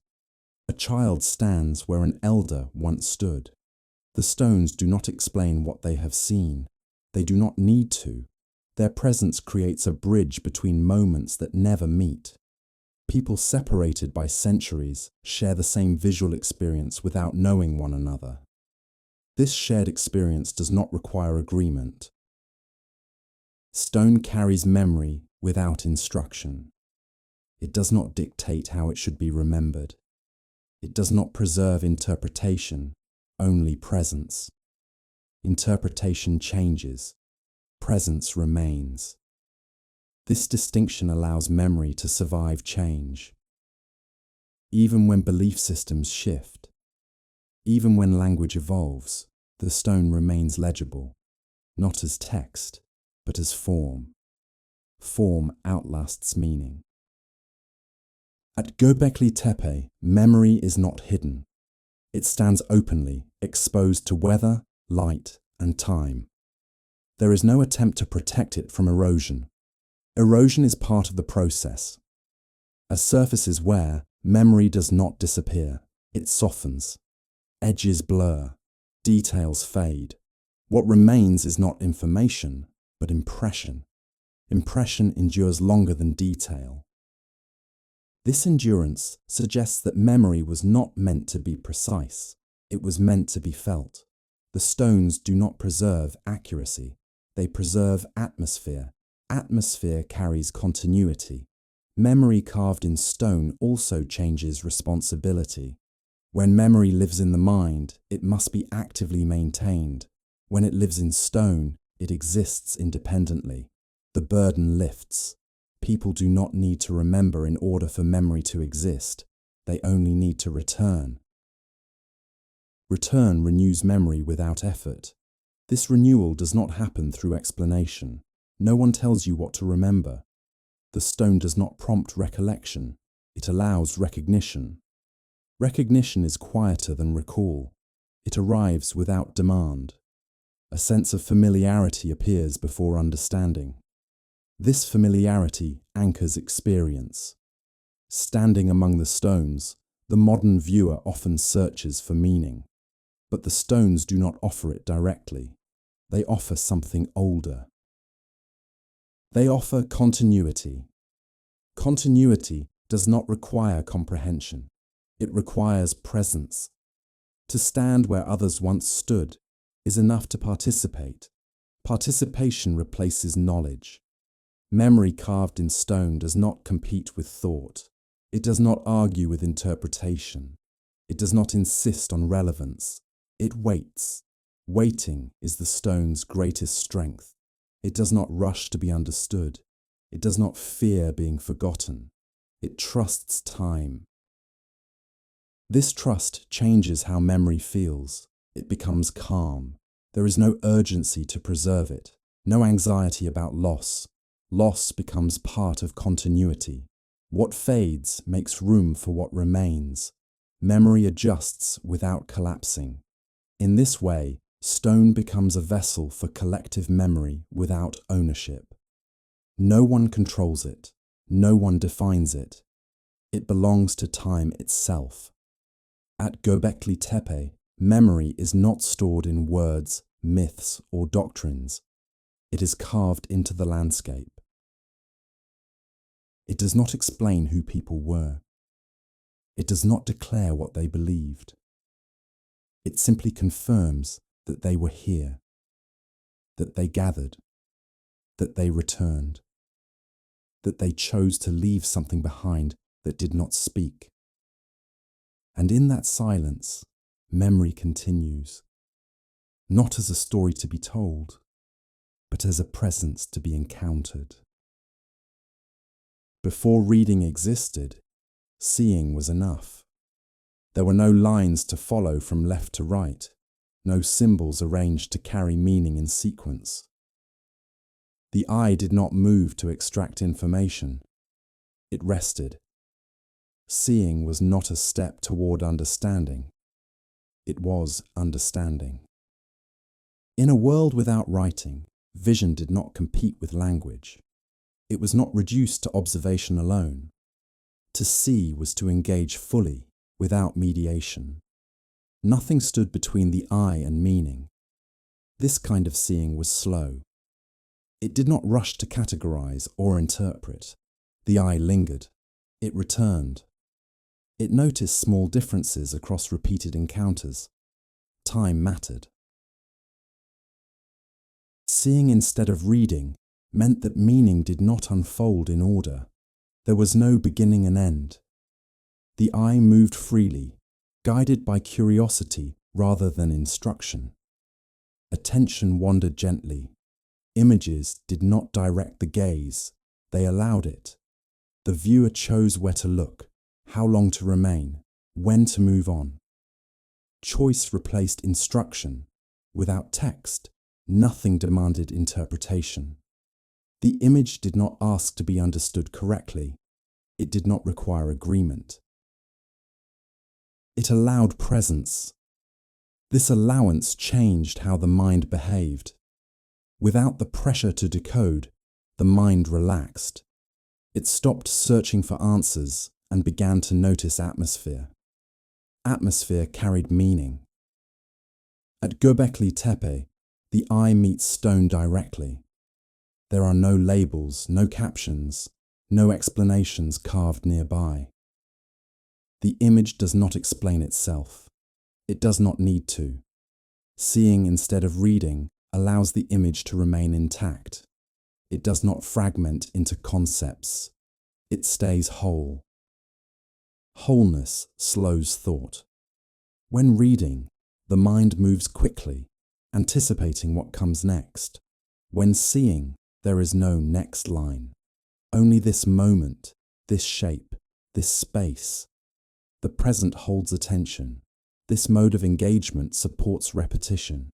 A child stands where an elder once stood. The stones do not explain what they have seen. They do not need to. Their presence creates a bridge between moments that never meet. People separated by centuries share the same visual experience without knowing one another. This shared experience does not require agreement. Stone carries memory without instruction. It does not dictate how it should be remembered. It does not preserve interpretation, only presence. Interpretation changes. Presence remains. This distinction allows memory to survive change. Even when belief systems shift, even when language evolves, the stone remains legible, not as text, but as form. Form outlasts meaning. At Göbekli Tepe, memory is not hidden. It stands openly, exposed to weather, light, and time. There is no attempt to protect it from erosion. Erosion is part of the process. As surfaces wear, memory does not disappear. It softens. Edges blur. Details fade. What remains is not information, but impression. Impression endures longer than detail. This endurance suggests that memory was not meant to be precise. It was meant to be felt. The stones do not preserve accuracy. They preserve atmosphere. Atmosphere carries continuity. Memory carved in stone also changes responsibility. When memory lives in the mind, it must be actively maintained. When it lives in stone, it exists independently. The burden lifts. People do not need to remember in order for memory to exist. They only need to return. Return renews memory without effort. This renewal does not happen through explanation. No one tells you what to remember. The stone does not prompt recollection. It allows recognition. Recognition is quieter than recall. It arrives without demand. A sense of familiarity appears before understanding. This familiarity anchors experience. Standing among the stones, the modern viewer often searches for meaning. But the stones do not offer it directly. They offer something older. They offer continuity. Continuity does not require comprehension. It requires presence. To stand where others once stood is enough to participate. Participation replaces knowledge. Memory carved in stone does not compete with thought. It does not argue with interpretation. It does not insist on relevance. It waits. Waiting is the stone's greatest strength. It does not rush to be understood. It does not fear being forgotten. It trusts time. This trust changes how memory feels. It becomes calm. There is no urgency to preserve it, no anxiety about loss. Loss becomes part of continuity. What fades makes room for what remains. Memory adjusts without collapsing. In this way, stone becomes a vessel for collective memory without ownership. No one controls it. No one defines it. It belongs to time itself. At Göbekli Tepe, memory is not stored in words, myths, or doctrines. It is carved into the landscape. It does not explain who people were. It does not declare what they believed. It simply confirms that they were here, that they gathered, that they returned, that they chose to leave something behind that did not speak. And in that silence, memory continues, not as a story to be told, but as a presence to be encountered. Before reading existed, seeing was enough. There were no lines to follow from left to right, no symbols arranged to carry meaning in sequence. The eye did not move to extract information. It rested. Seeing was not a step toward understanding. It was understanding. In a world without writing, vision did not compete with language. It was not reduced to observation alone. To see was to engage fully, without mediation. Nothing stood between the eye and meaning. This kind of seeing was slow. It did not rush to categorize or interpret. The eye lingered. It returned. It noticed small differences across repeated encounters. Time mattered. Seeing instead of reading meant that meaning did not unfold in order. There was no beginning and end. The eye moved freely, guided by curiosity rather than instruction. Attention wandered gently. Images did not direct the gaze, they allowed it. The viewer chose where to look, how long to remain, when to move on. Choice replaced instruction. Without text, nothing demanded interpretation. The image did not ask to be understood correctly. It did not require agreement. It allowed presence. This allowance changed how the mind behaved. Without the pressure to decode, the mind relaxed. It stopped searching for answers and began to notice atmosphere. Atmosphere carried meaning. At Göbekli Tepe, the eye meets stone directly. There are no labels, no captions, no explanations carved nearby. The image does not explain itself. It does not need to. Seeing instead of reading allows the image to remain intact. It does not fragment into concepts. It stays whole. Wholeness slows thought. When reading, the mind moves quickly, anticipating what comes next. When seeing, there is no next line. Only this moment, this shape, this space. The present holds attention. This mode of engagement supports repetition.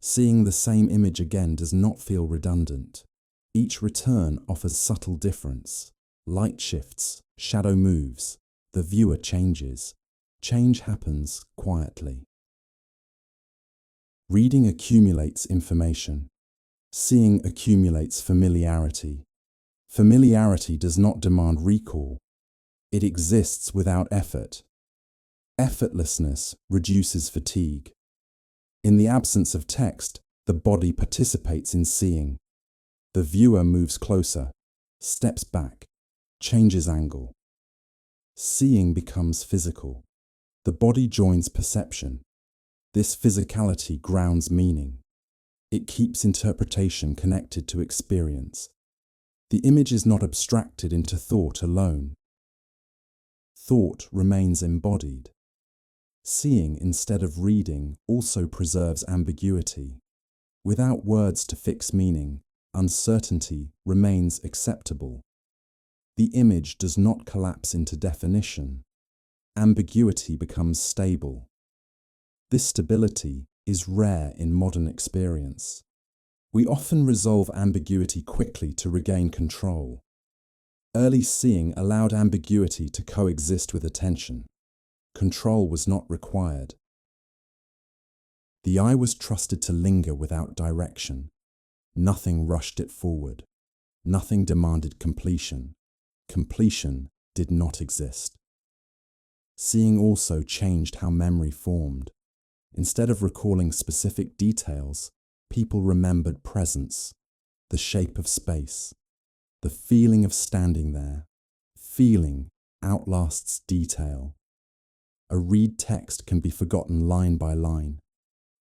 Seeing the same image again does not feel redundant. Each return offers subtle difference. Light shifts, shadow moves, the viewer changes. Change happens quietly. Reading accumulates information. Seeing accumulates familiarity. Familiarity does not demand recall. It exists without effort. Effortlessness reduces fatigue. In the absence of text, the body participates in seeing. The viewer moves closer, steps back, changes angle. Seeing becomes physical. The body joins perception. This physicality grounds meaning. It keeps interpretation connected to experience. The image is not abstracted into thought alone. Thought remains embodied. Seeing instead of reading also preserves ambiguity. Without words to fix meaning, uncertainty remains acceptable. The image does not collapse into definition. Ambiguity becomes stable. This stability is rare in modern experience. We often resolve ambiguity quickly to regain control. Early seeing allowed ambiguity to coexist with attention. Control was not required. The eye was trusted to linger without direction. Nothing rushed it forward. Nothing demanded completion. Completion did not exist. Seeing also changed how memory formed. Instead of recalling specific details, people remembered presence, the shape of space, the feeling of standing there. Feeling outlasts detail. A read text can be forgotten line by line.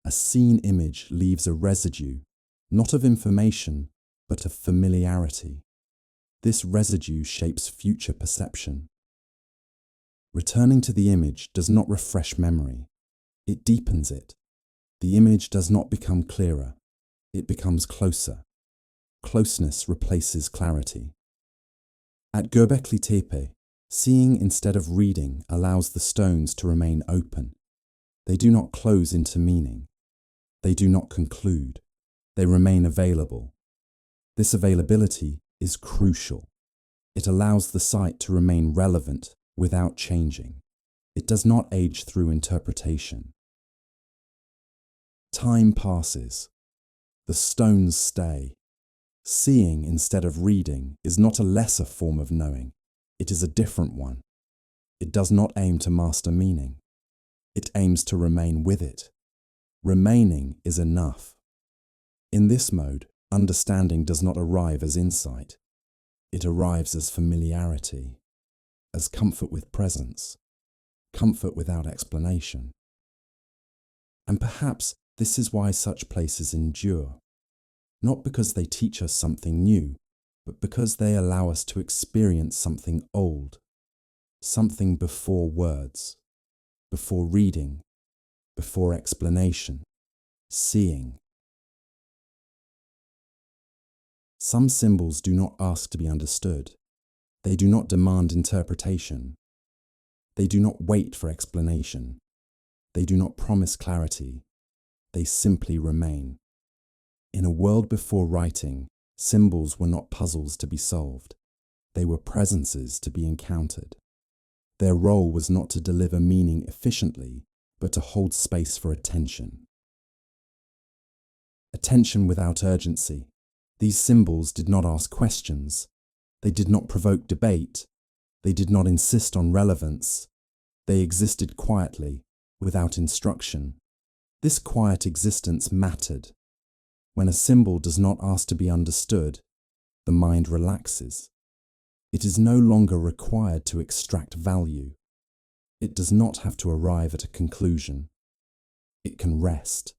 A seen image leaves a residue, not of information, but of familiarity. This residue shapes future perception. Returning to the image does not refresh memory. It deepens it. The image does not become clearer. It becomes closer. Closeness replaces clarity. At Göbekli Tepe, seeing instead of reading allows the stones to remain open. They do not close into meaning. They do not conclude. They remain available. This availability is crucial. It allows the site to remain relevant without changing. It does not age through interpretation. Time passes. The stones stay. Seeing instead of reading is not a lesser form of knowing. It is a different one. It does not aim to master meaning. It aims to remain with it. Remaining is enough. In this mode, understanding does not arrive as insight. It arrives as familiarity, as comfort with presence, comfort without explanation. And perhaps this is why such places endure. Not because they teach us something new, but because they allow us to experience something old, something before words, before reading, before explanation, seeing. Some symbols do not ask to be understood. They do not demand interpretation. They do not wait for explanation. They do not promise clarity. They simply remain. In a world before writing, symbols were not puzzles to be solved. They were presences to be encountered. Their role was not to deliver meaning efficiently, but to hold space for attention. Attention without urgency. These symbols did not ask questions. They did not provoke debate. They did not insist on relevance. They existed quietly, without instruction. This quiet existence mattered. When a symbol does not ask to be understood, the mind relaxes. It is no longer required to extract value. It does not have to arrive at a conclusion. it can rest.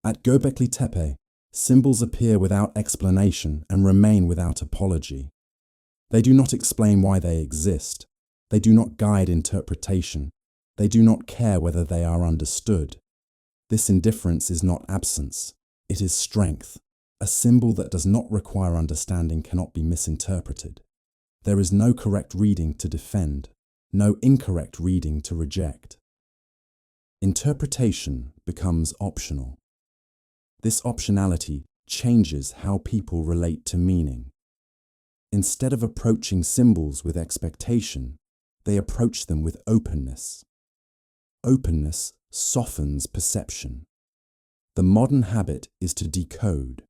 At Göbekli Tepe, symbols appear without explanation and remain without apology. They do not explain why they exist. They do not guide interpretation. They do not care whether they are understood. This indifference is not absence. It is strength. A symbol that does not require understanding cannot be misinterpreted. There is no correct reading to defend, no incorrect reading to reject. Interpretation becomes optional. This optionality changes how people relate to meaning. Instead of approaching symbols with expectation, they approach them with openness. Openness softens perception. The modern habit is to decode,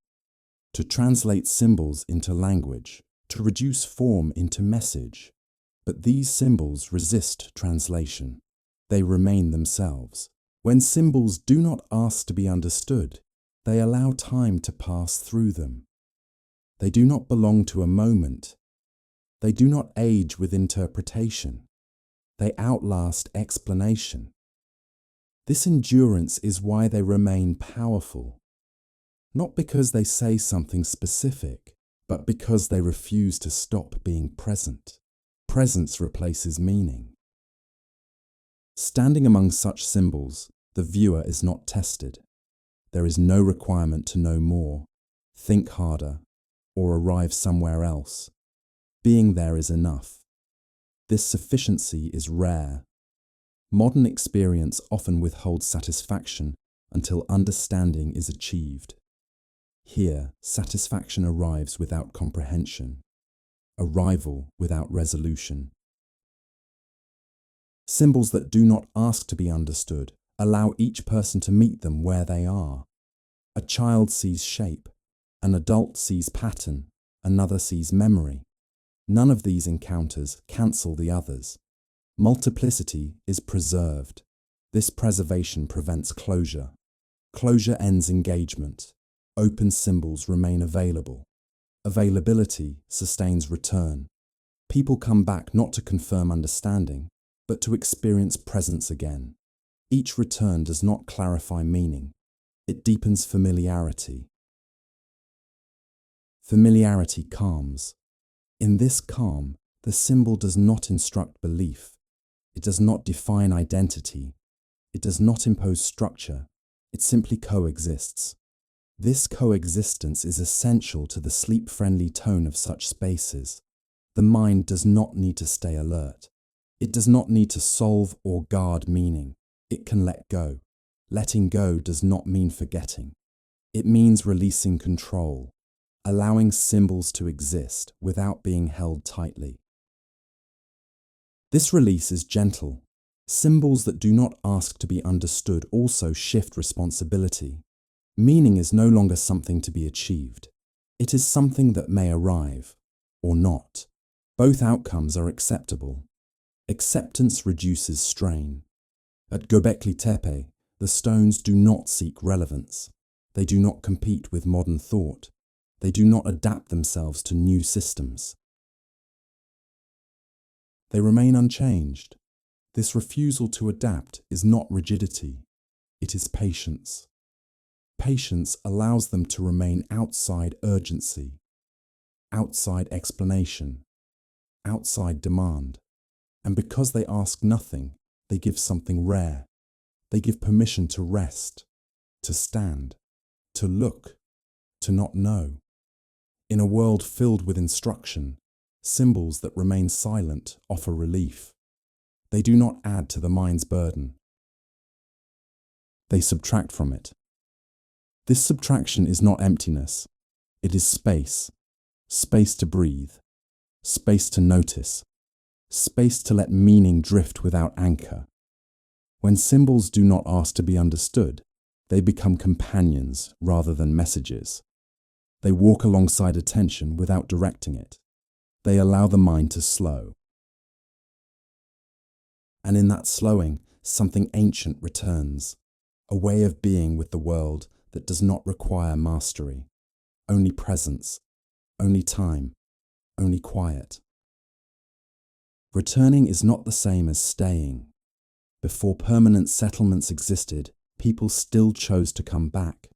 to translate symbols into language, to reduce form into message. But these symbols resist translation. They remain themselves. When symbols do not ask to be understood, they allow time to pass through them. They do not belong to a moment. They do not age with interpretation. They outlast explanation. This endurance is why they remain powerful. Not because they say something specific, but because they refuse to stop being present. Presence replaces meaning. Standing among such symbols, the viewer is not tested. There is no requirement to know more, think harder, or arrive somewhere else. Being there is enough. This sufficiency is rare. Modern experience often withholds satisfaction until understanding is achieved. Here, satisfaction arrives without comprehension, arrival without resolution. Symbols that do not ask to be understood allow each person to meet them where they are. A child sees shape, an adult sees pattern, another sees memory. None of these encounters cancel the others. Multiplicity is preserved. This preservation prevents closure. Closure ends engagement. Open symbols remain available. Availability sustains return. People come back not to confirm understanding, but to experience presence again. Each return does not clarify meaning. It deepens familiarity. Familiarity calms. In this calm, the symbol does not instruct belief. It does not define identity. It does not impose structure. It simply coexists. This coexistence is essential to the sleep-friendly tone of such spaces. The mind does not need to stay alert. It does not need to solve or guard meaning. It can let go. Letting go does not mean forgetting. It means releasing control, allowing symbols to exist without being held tightly. This release is gentle. Symbols that do not ask to be understood also shift responsibility. Meaning is no longer something to be achieved. It is something that may arrive, or not. Both outcomes are acceptable. Acceptance reduces strain. At Gobekli Tepe, the stones do not seek relevance. They do not compete with modern thought. They do not adapt themselves to new systems. They remain unchanged. This refusal to adapt is not rigidity. It is patience. Patience allows them to remain outside urgency, outside explanation, outside demand. And because they ask nothing, they give something rare. They give permission to rest, to stand, to look, to not know. In a world filled with instruction, symbols that remain silent offer relief. They do not add to the mind's burden. They subtract from it. This subtraction is not emptiness. It is space. Space to breathe. Space to notice. Space to let meaning drift without anchor. When symbols do not ask to be understood, they become companions rather than messages. They walk alongside attention without directing it. They allow the mind to slow. And in that slowing, something ancient returns, a way of being with the world that does not require mastery, only presence, only time, only quiet. Returning is not the same as staying. Before permanent settlements existed, people still chose to come back,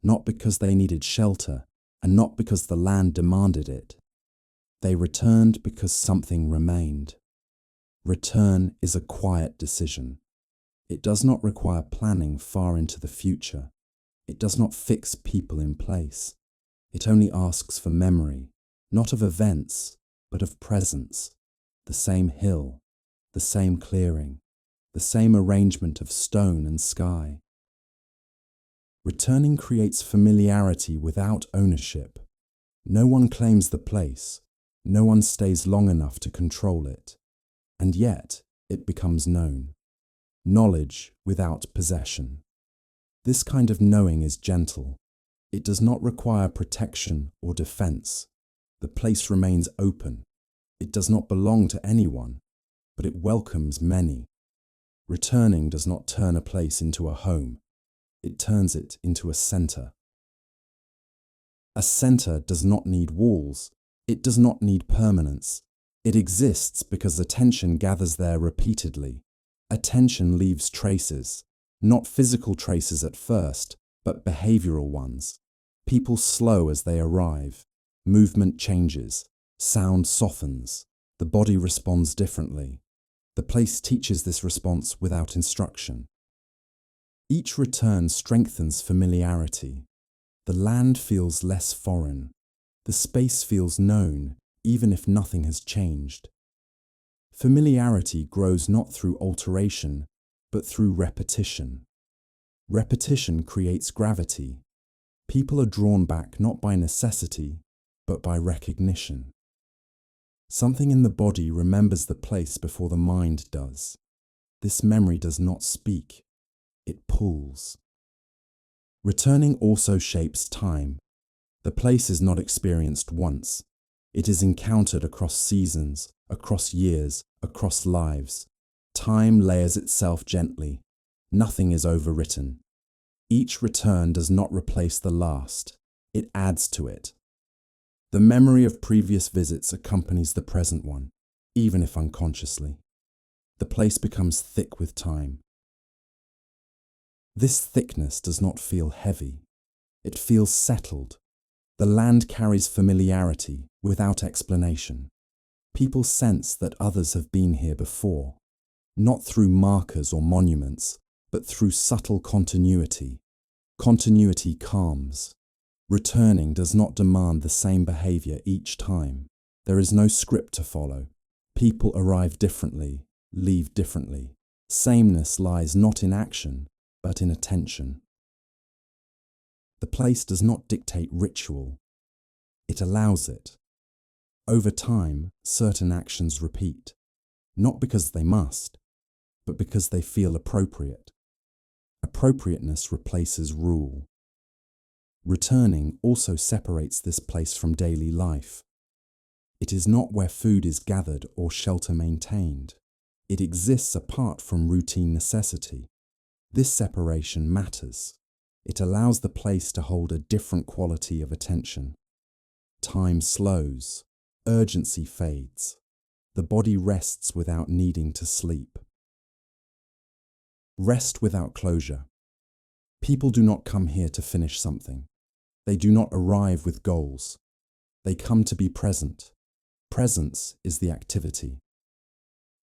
not because they needed shelter and not because the land demanded it. They returned because something remained. Return is a quiet decision. It does not require planning far into the future. It does not fix people in place. It only asks for memory, not of events, but of presence. The same hill, the same clearing, the same arrangement of stone and sky. Returning creates familiarity without ownership. No one claims the place. No one stays long enough to control it. And yet, it becomes known. Knowledge without possession. This kind of knowing is gentle. It does not require protection or defense. The place remains open. It does not belong to anyone, but it welcomes many. Returning does not turn a place into a home. It turns it into a center. A center does not need walls. It does not need permanence. It exists because attention gathers there repeatedly. Attention leaves traces, not physical traces at first, but behavioral ones. People slow as they arrive. Movement changes. Sound softens. The body responds differently. The place teaches this response without instruction. Each return strengthens familiarity. The land feels less foreign. The space feels known, even if nothing has changed. Familiarity grows not through alteration, but through repetition. Repetition creates gravity. People are drawn back not by necessity, but by recognition. Something in the body remembers the place before the mind does. This memory does not speak. It pulls. Returning also shapes time. The place is not experienced once. It is encountered across seasons, across years, across lives. Time layers itself gently. Nothing is overwritten. Each return does not replace the last. It adds to it. The memory of previous visits accompanies the present one, even if unconsciously. The place becomes thick with time. This thickness does not feel heavy. It feels settled. The land carries familiarity without explanation. People sense that others have been here before, not through markers or monuments, but through subtle continuity. Continuity calms. Returning does not demand the same behavior each time. There is no script to follow. People arrive differently, leave differently. Sameness lies not in action, but in attention. The place does not dictate ritual. It allows it. Over time, certain actions repeat, not because they must, but because they feel appropriate. Appropriateness replaces rule. Returning also separates this place from daily life. It is not where food is gathered or shelter maintained. It exists apart from routine necessity. This separation matters. It allows the place to hold a different quality of attention. Time slows. Urgency fades. The body rests without needing to sleep. Rest without closure. People do not come here to finish something. They do not arrive with goals. They come to be present. Presence is the activity.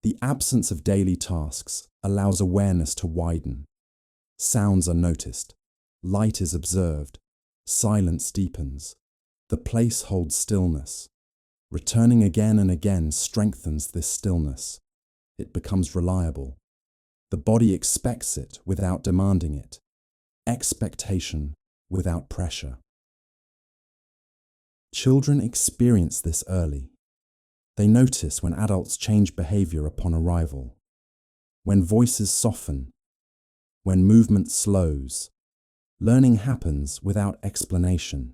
The absence of daily tasks allows awareness to widen. Sounds are noticed. Light is observed. Silence deepens. The place holds stillness. Returning again and again strengthens this stillness. It becomes reliable. The body expects it without demanding it. Expectation without pressure. Children experience this early. They notice when adults change behavior upon arrival, when voices soften, when movement slows. Learning happens without explanation.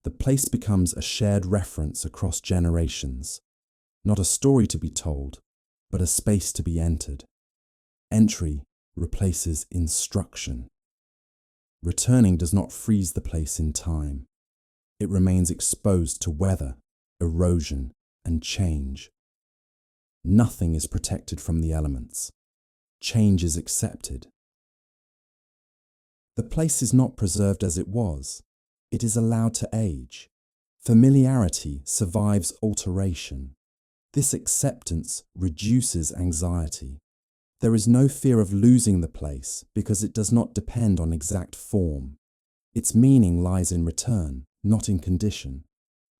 The place becomes a shared reference across generations, not a story to be told, but a space to be entered. Entry replaces instruction. Returning does not freeze the place in time. It remains exposed to weather, erosion, and change. Nothing is protected from the elements. change is accepted. The place is not preserved as it was. It is allowed to age. Familiarity survives alteration. This acceptance reduces anxiety. There is no fear of losing the place because it does not depend on exact form. Its meaning lies in return, not in condition.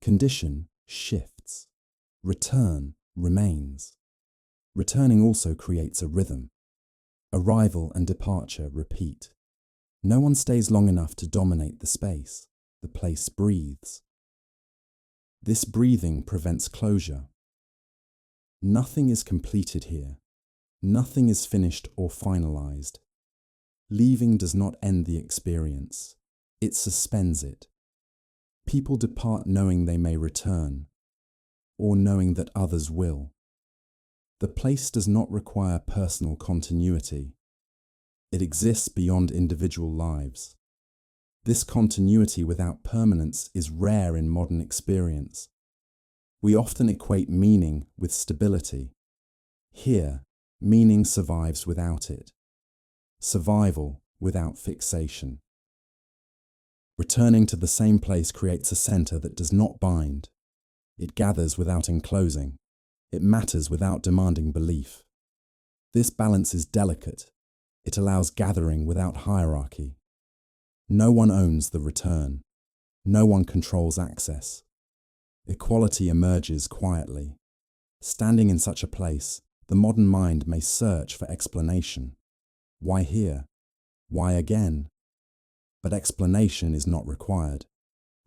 Condition shifts. Return remains. Returning also creates a rhythm. Arrival and departure repeat. No one stays long enough to dominate the space. The place breathes. This breathing prevents closure. Nothing is completed here. Nothing is finished or finalized. Leaving does not end the experience. It suspends it. People depart knowing they may return, or knowing that others will. The place does not require personal continuity. It exists beyond individual lives. This continuity without permanence is rare in modern experience. We often equate meaning with stability. Here, meaning survives without it. Survival without fixation. Returning to the same place creates a center that does not bind. It gathers without enclosing. It matters without demanding belief. This balance is delicate. It allows gathering without hierarchy. No one owns the return. No one controls access. Equality emerges quietly. Standing in such a place, the modern mind may search for explanation. Why here? Why again? But explanation is not required.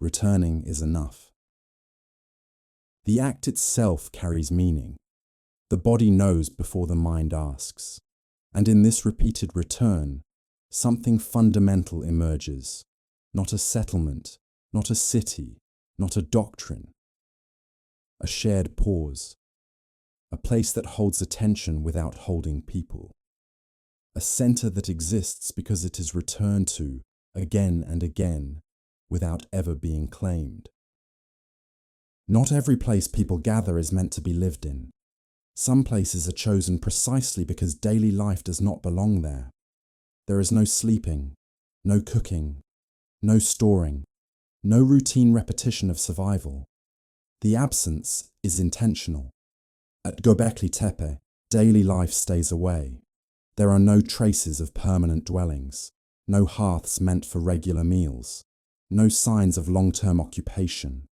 Returning is enough. The act itself carries meaning. The body knows before the mind asks. And in this repeated return, something fundamental emerges. Not a settlement, not a city, not a doctrine. A shared pause. A place that holds attention without holding people. A center that exists because it is returned to again and again without ever being claimed. Not every place people gather is meant to be lived in. Some places are chosen precisely because daily life does not belong there. There is no sleeping, no cooking, no storing, no routine repetition of survival. The absence is intentional. At Göbekli Tepe, daily life stays away. There are no traces of permanent dwellings, no hearths meant for regular meals, no signs of long-term occupation.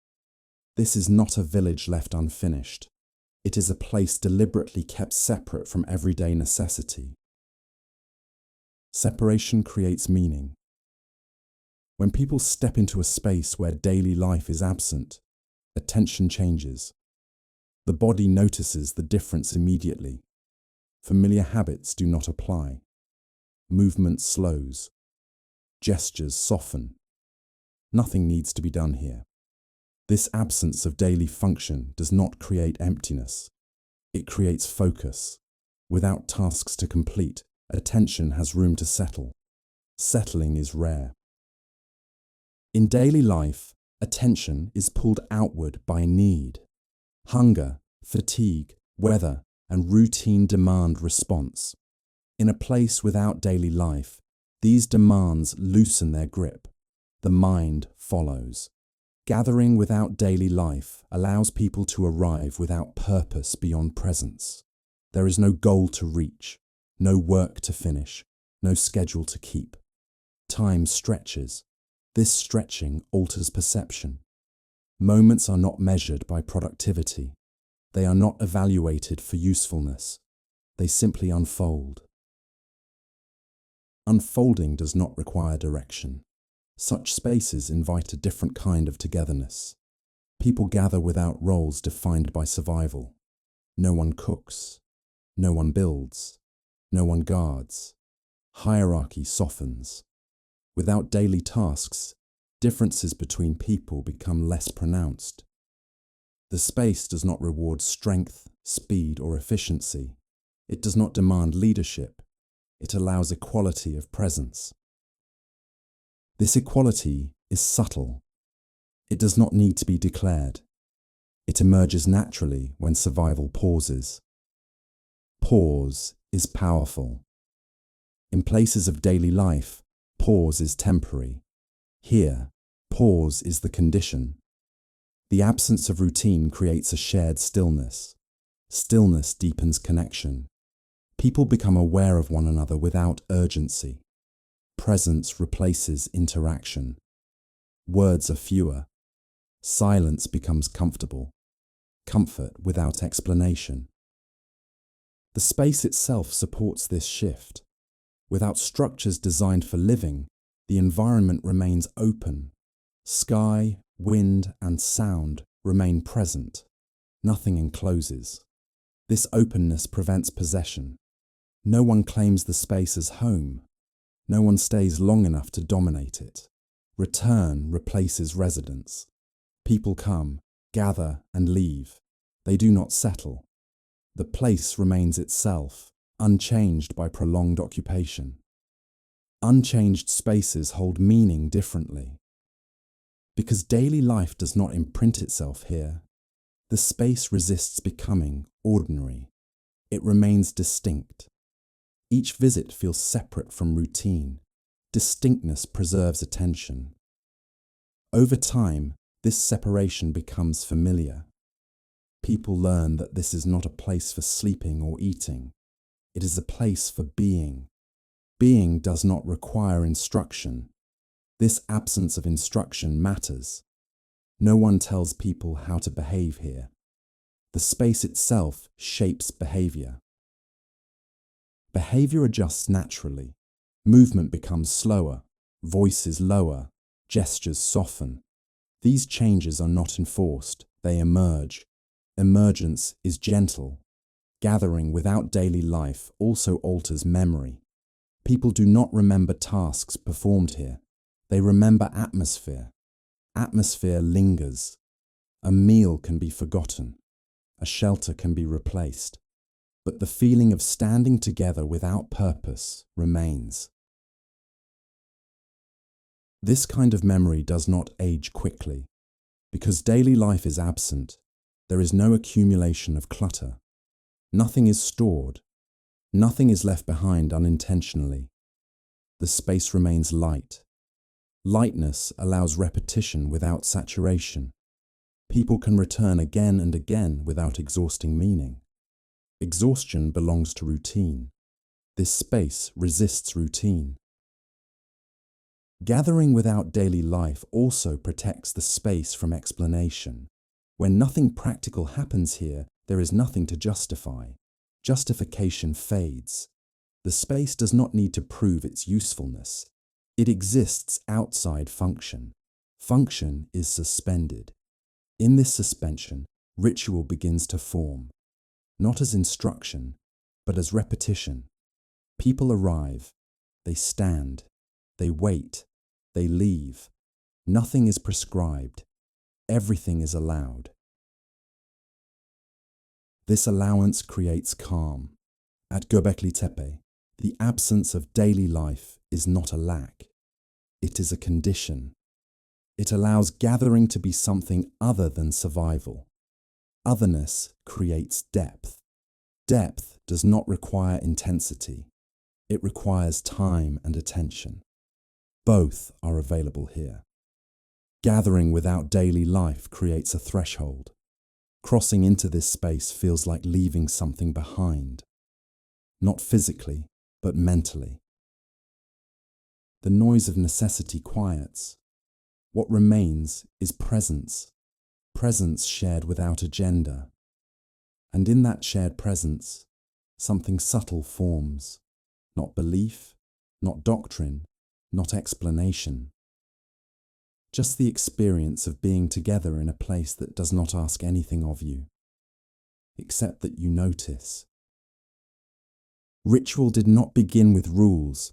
This is not a village left unfinished. It is a place deliberately kept separate from everyday necessity. Separation creates meaning. When people step into a space where daily life is absent, attention changes. The body notices the difference immediately. Familiar habits do not apply. Movement slows. Gestures soften. Nothing needs to be done here. This absence of daily function does not create emptiness. It creates focus. Without tasks to complete, attention has room to settle. Settling is rare. In daily life, attention is pulled outward by need. Hunger, fatigue, weather, and routine demand response. In a place without daily life, these demands loosen their grip. The mind follows. Gathering without daily life allows people to arrive without purpose beyond presence. There is no goal to reach, no work to finish, no schedule to keep. Time stretches. This stretching alters perception. Moments are not measured by productivity. They are not evaluated for usefulness. They simply unfold. Unfolding does not require direction. Such spaces invite a different kind of togetherness. People gather without roles defined by survival. No one cooks. No one builds. No one guards. Hierarchy softens. Without daily tasks, differences between people become less pronounced. The space does not reward strength, speed, or efficiency. It does not demand leadership. It allows equality of presence. This equality is subtle. It does not need to be declared. It emerges naturally when survival pauses. Pause is powerful. In places of daily life, pause is temporary. Here, pause is the condition. The absence of routine creates a shared stillness. Stillness deepens connection. People become aware of one another without urgency. Presence replaces interaction. Words are fewer. Silence becomes comfortable. Comfort without explanation. The space itself supports this shift. Without structures designed for living, the environment remains open. Sky, wind, and sound remain present. Nothing encloses. This openness prevents possession. No one claims the space as home. No one stays long enough to dominate it. Return replaces residence. People come, gather, and leave. They do not settle. The place remains itself, unchanged by prolonged occupation. Unchanged spaces hold meaning differently. Because daily life does not imprint itself here, the space resists becoming ordinary. It remains distinct. Each visit feels separate from routine. Distinctness preserves attention. Over time, this separation becomes familiar. People learn that this is not a place for sleeping or eating. It is a place for being. Being does not require instruction. This absence of instruction matters. No one tells people how to behave here. The space itself shapes behavior. Behavior adjusts naturally. Movement becomes slower, voice is lower, gestures soften. These changes are not enforced, they emerge. Emergence is gentle. Gathering without daily life also alters memory. People do not remember tasks performed here. They remember atmosphere. Atmosphere lingers. A meal can be forgotten. A shelter can be replaced. But the feeling of standing together without purpose remains. This kind of memory does not age quickly. Because daily life is absent, there is no accumulation of clutter. Nothing is stored. Nothing is left behind unintentionally. The space remains light. Lightness allows repetition without saturation. People can return again and again without exhausting meaning. Exhaustion belongs to routine. This space resists routine. Gathering without daily life also protects the space from explanation. When nothing practical happens here, there is nothing to justify. Justification fades. The space does not need to prove its usefulness. It exists outside function. Function is suspended. In this suspension, ritual begins to form. Not as instruction, but as repetition. People arrive, they stand, they wait, they leave. Nothing is prescribed. Everything is allowed. This allowance creates calm. At Göbekli Tepe, the absence of daily life is not a lack. It is a condition. It allows gathering to be something other than survival. Otherness creates depth. Depth does not require intensity. It requires time and attention. Both are available here. Gathering without daily life creates a threshold. Crossing into this space feels like leaving something behind. Not physically, but mentally. The noise of necessity quiets. What remains is presence. Presence shared without agenda. And in that shared presence, something subtle forms. Not belief, not doctrine, not explanation. Just the experience of being together in a place that does not ask anything of you, except that you notice. Ritual did not begin with rules.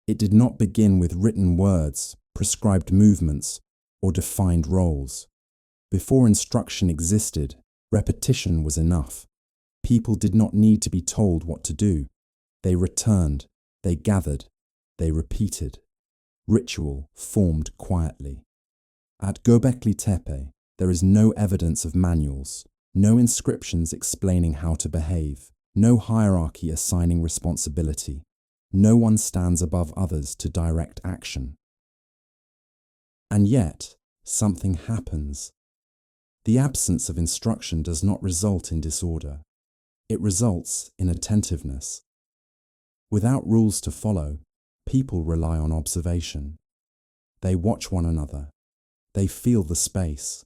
It did not begin with written words, prescribed movements, or defined roles. Before instruction existed, repetition was enough. People did not need to be told what to do. They returned, they gathered, they repeated. Ritual formed quietly. At Göbekli Tepe, there is no evidence of manuals, no inscriptions explaining how to behave, no hierarchy assigning responsibility. No one stands above others to direct action. And yet, something happens. The absence of instruction does not result in disorder. It results in attentiveness. Without rules to follow, people rely on observation. They watch one another. They feel the space.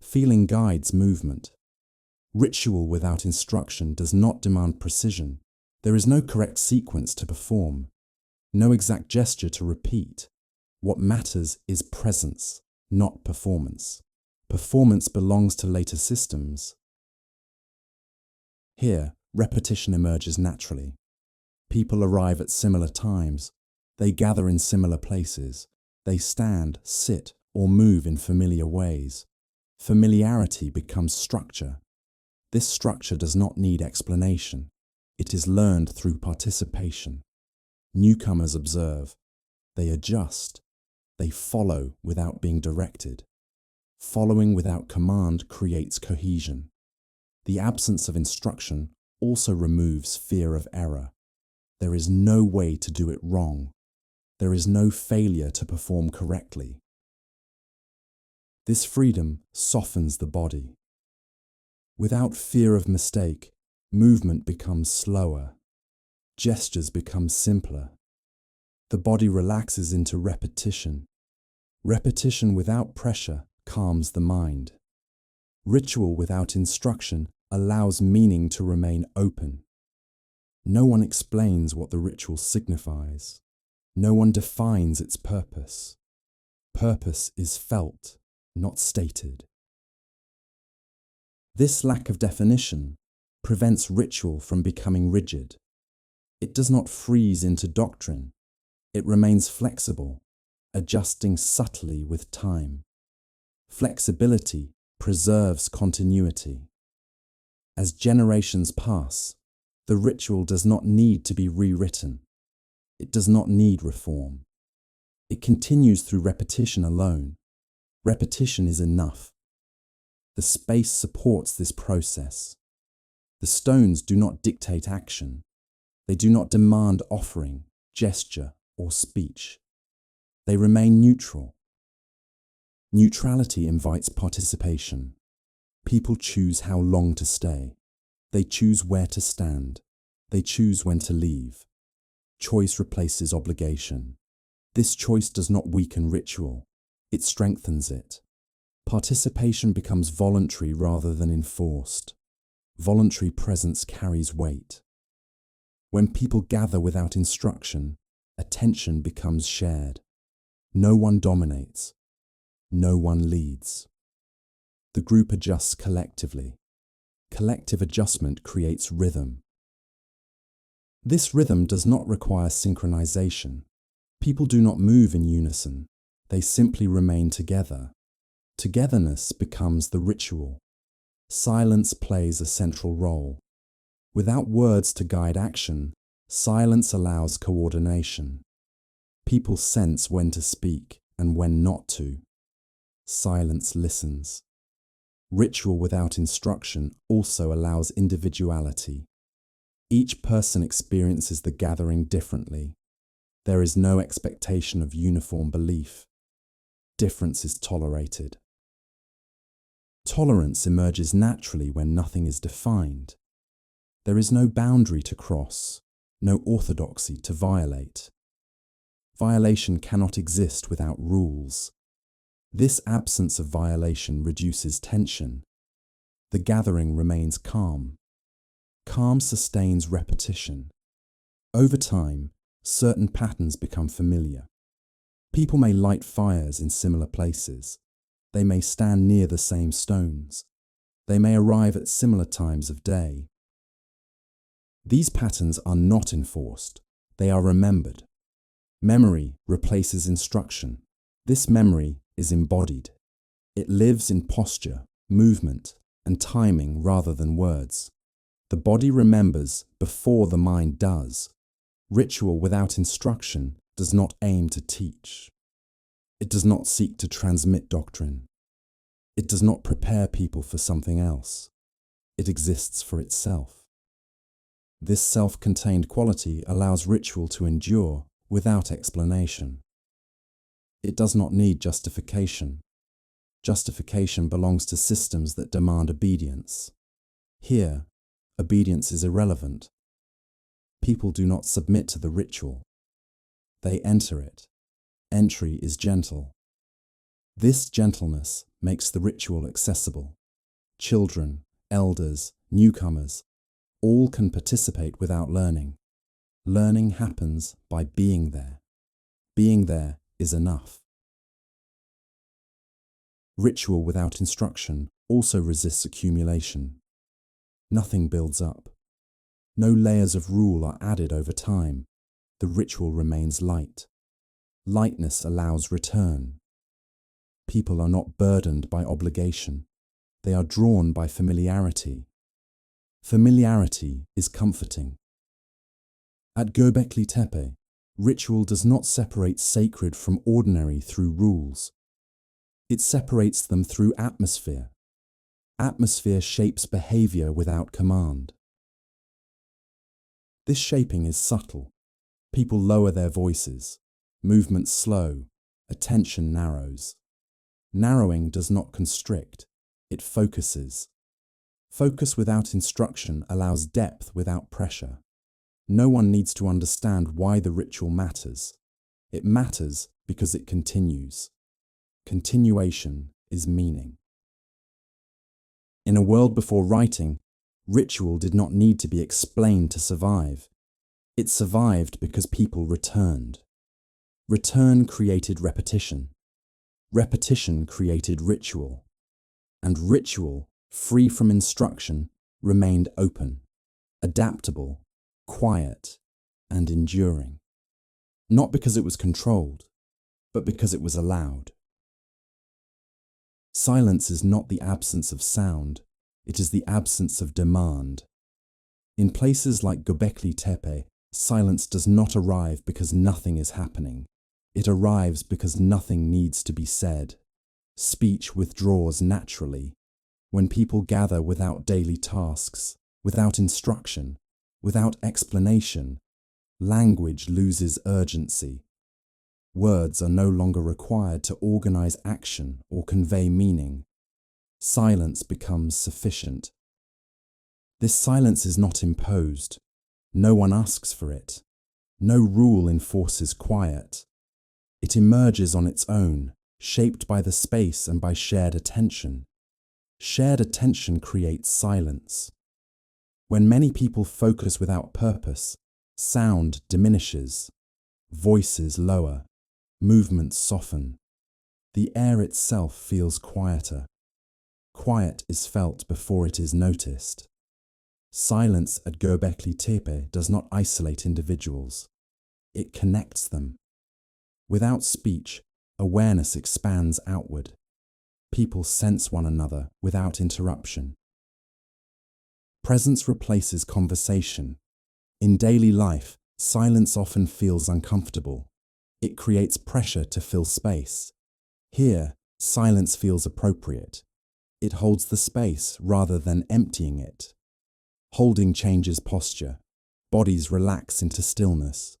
Feeling guides movement. Ritual without instruction does not demand precision. There is no correct sequence to perform, no exact gesture to repeat. What matters is presence, not performance. Performance belongs to later systems. Here, repetition emerges naturally. People arrive at similar times. They gather in similar places. They stand, sit, or move in familiar ways. Familiarity becomes structure. This structure does not need explanation. It is learned through participation. Newcomers observe. They adjust. They follow without being directed. Following without command creates cohesion. The absence of instruction also removes fear of error. There is no way to do it wrong. There is no failure to perform correctly. This freedom softens the body. Without fear of mistake, movement becomes slower. Gestures become simpler. The body relaxes into repetition. Repetition without pressure calms the mind. Ritual without instruction allows meaning to remain open. No one explains what the ritual signifies. No one defines its purpose. Purpose is felt, not stated. This lack of definition prevents ritual from becoming rigid. It does not freeze into doctrine. It remains flexible, adjusting subtly with time. Flexibility preserves continuity. As generations pass, the ritual does not need to be rewritten. It does not need reform. It continues through repetition alone. Repetition is enough. The space supports this process. The stones do not dictate action. They do not demand offering, gesture, or speech. They remain neutral. Neutrality invites participation. People choose how long to stay. They choose where to stand. They choose when to leave. Choice replaces obligation. This choice does not weaken ritual. It strengthens it. Participation becomes voluntary rather than enforced. Voluntary presence carries weight. When people gather without instruction, attention becomes shared. No one dominates. No one leads. The group adjusts collectively. Collective adjustment creates rhythm. This rhythm does not require synchronization. People do not move in unison. They simply remain together. Togetherness becomes the ritual. Silence plays a central role. Without words to guide action, silence allows coordination. People sense when to speak and when not to. Silence listens. Ritual without instruction also allows individuality. Each person experiences the gathering differently. There is no expectation of uniform belief. Difference is tolerated. Tolerance emerges naturally when nothing is defined. There is no boundary to cross, no orthodoxy to violate. Violation cannot exist without rules. This absence of violation reduces tension. The gathering remains calm. Calm sustains repetition. Over time, certain patterns become familiar. People may light fires in similar places. They may stand near the same stones. They may arrive at similar times of day. These patterns are not enforced. They are remembered. Memory replaces instruction. This memory is embodied. It lives in posture, movement, and timing rather than words. The body remembers before the mind does. Ritual without instruction does not aim to teach. It does not seek to transmit doctrine. It does not prepare people for something else. It exists for itself. This self-contained quality allows ritual to endure without explanation. It does not need justification. Justification belongs to systems that demand obedience. Here, obedience is irrelevant. People do not submit to the ritual. They enter it. Entry is gentle. This gentleness makes the ritual accessible. Children, elders, newcomers, all can participate without learning. Learning happens by being there. Being there is enough. Ritual without instruction also resists accumulation. Nothing builds up. No layers of rule are added over time. The ritual remains light. Lightness allows return. People are not burdened by obligation. They are drawn by familiarity. Familiarity is comforting. At Göbekli Tepe, ritual does not separate sacred from ordinary through rules. It separates them through atmosphere. Atmosphere shapes behavior without command. This shaping is subtle. People lower their voices. Movements slow. Attention narrows. Narrowing does not constrict. It focuses. Focus without instruction allows depth without pressure. No one needs to understand why the ritual matters. It matters because it continues. Continuation is meaning. In a world before writing, ritual did not need to be explained to survive. It survived because people returned. Return created repetition. Repetition created ritual. And ritual, free from instruction, remained open, adaptable, quiet, and enduring. Not because it was controlled, but because it was allowed. Silence is not the absence of sound, it is the absence of demand. In places like Gobekli Tepe, silence does not arrive because nothing is happening. It arrives because nothing needs to be said. Speech withdraws naturally. When people gather without daily tasks, without instruction, without explanation, language loses urgency. Words are no longer required to organize action or convey meaning. Silence becomes sufficient. This silence is not imposed. No one asks for it. No rule enforces quiet. It emerges on its own, shaped by the space and by shared attention. Shared attention creates silence. When many people focus without purpose, sound diminishes, voices lower, movements soften. The air itself feels quieter. Quiet is felt before it is noticed. Silence at Göbekli Tepe does not isolate individuals. It connects them. Without speech, awareness expands outward. People sense one another without interruption. Presence replaces conversation. In daily life, silence often feels uncomfortable. It creates pressure to fill space. Here, silence feels appropriate. It holds the space rather than emptying it. Holding changes posture. Bodies relax into stillness.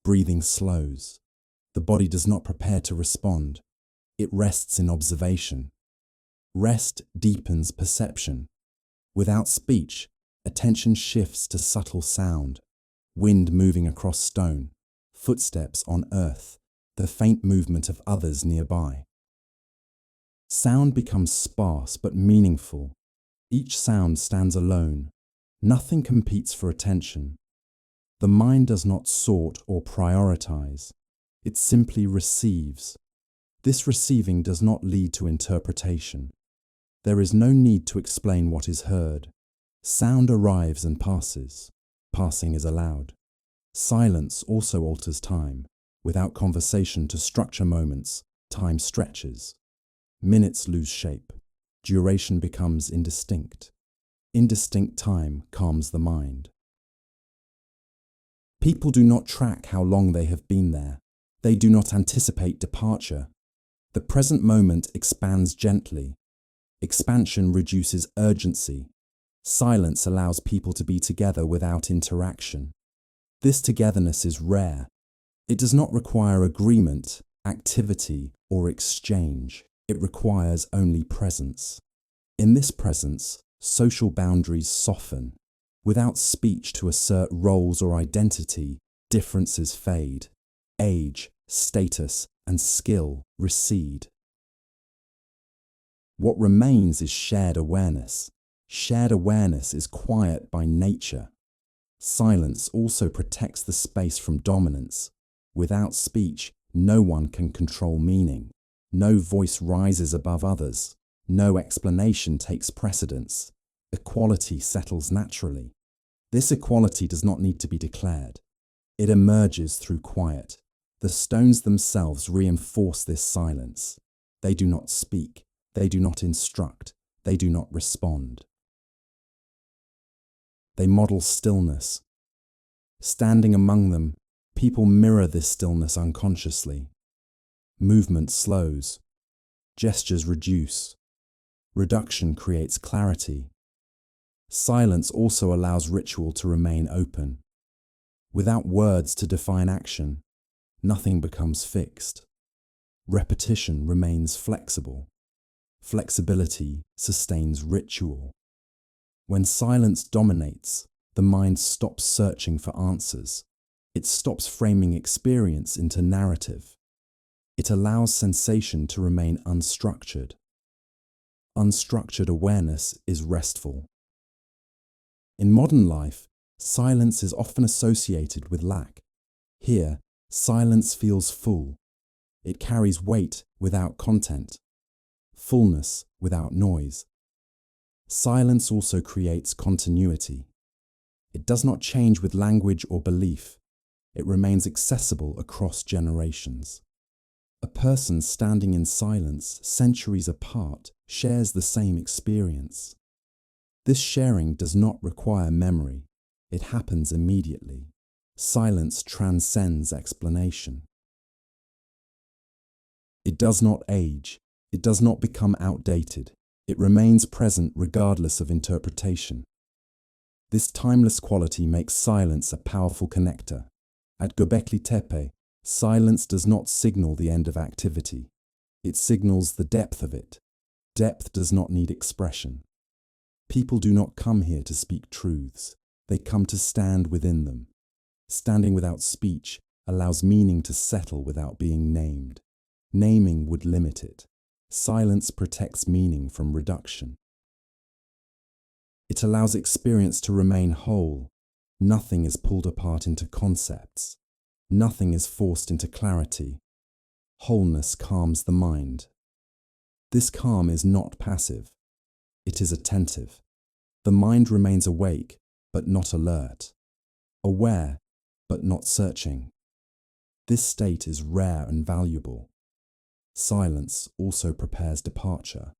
Breathing slows. The body does not prepare to respond. It rests in observation. Rest deepens perception. Without speech, attention shifts to subtle sound. Wind moving across stone, footsteps on earth, the faint movement of others nearby. Sound becomes sparse but meaningful. Each sound stands alone. Nothing competes for attention. The mind does not sort or prioritize. It simply receives. This receiving does not lead to interpretation. There is no need to explain what is heard. Sound arrives and passes. Passing is allowed. Silence also alters time. Without conversation to structure moments, time stretches. Minutes lose shape. Duration becomes indistinct. Indistinct time calms the mind. People do not track how long they have been there. They do not anticipate departure. The present moment expands gently. Expansion reduces urgency. Silence allows people to be together without interaction. This togetherness is rare. It does not require agreement, activity, or exchange. It requires only presence. In this presence, social boundaries soften. Without speech to assert roles or identity, differences fade. Age, status, and skill recede. What remains is shared awareness. Shared awareness is quiet by nature. Silence also protects the space from dominance. Without speech, no one can control meaning. No voice rises above others. No explanation takes precedence. Equality settles naturally. This equality does not need to be declared. It emerges through quiet. The stones themselves reinforce this silence. They do not speak. They do not instruct. They do not respond. They model stillness. Standing among them, people mirror this stillness unconsciously. Movement slows. Gestures reduce. Reduction creates clarity. Silence also allows ritual to remain open. Without words to define action, nothing becomes fixed. Repetition remains flexible. Flexibility sustains ritual. When silence dominates, the mind stops searching for answers. It stops framing experience into narrative. It allows sensation to remain unstructured. Unstructured awareness is restful. In modern life, silence is often associated with lack. Here, silence feels full. It carries weight without content, fullness without noise. Silence also creates continuity. It does not change with language or belief. It remains accessible across generations. A person standing in silence centuries apart shares the same experience. This sharing does not require memory. It happens immediately. Silence transcends explanation. It does not age. It does not become outdated. It remains present regardless of interpretation. This timeless quality makes silence a powerful connector. At Göbekli Tepe, silence does not signal the end of activity. It signals the depth of it. Depth does not need expression. People do not come here to speak truths. They come to stand within them. Standing without speech allows meaning to settle without being named. Naming would limit it. Silence protects meaning from reduction. It allows experience to remain whole. Nothing is pulled apart into concepts. Nothing is forced into clarity. Wholeness calms the mind. This calm is not passive. It is attentive. The mind remains awake, but not alert. Aware, but not searching. This state is rare and valuable. Silence also prepares departure.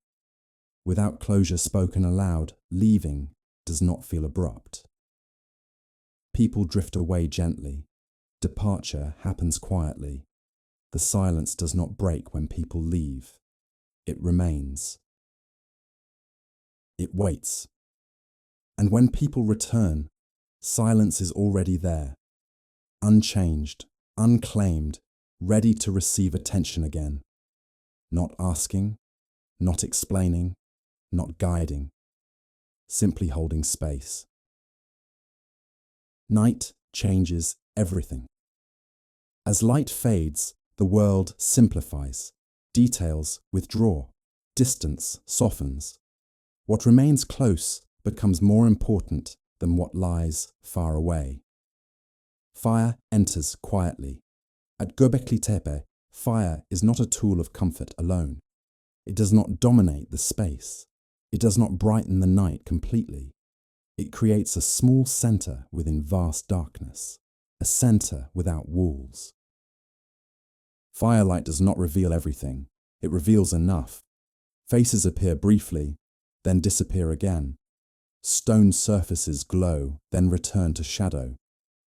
Without closure spoken aloud, leaving does not feel abrupt. People drift away gently. Departure happens quietly. The silence does not break when people leave. It remains. It waits. And when people return, silence is already there, unchanged, unclaimed, ready to receive attention again. Not asking, not explaining, not guiding, simply holding space. Night changes everything. As light fades, the world simplifies, details withdraw, distance softens. What remains close becomes more important than what lies far away. Fire enters quietly. At Göbekli Tepe, fire is not a tool of comfort alone. It does not dominate the space. It does not brighten the night completely. It creates a small center within vast darkness, a center without walls. Firelight does not reveal everything. It reveals enough. Faces appear briefly, then disappear again. Stone surfaces glow, then return to shadow.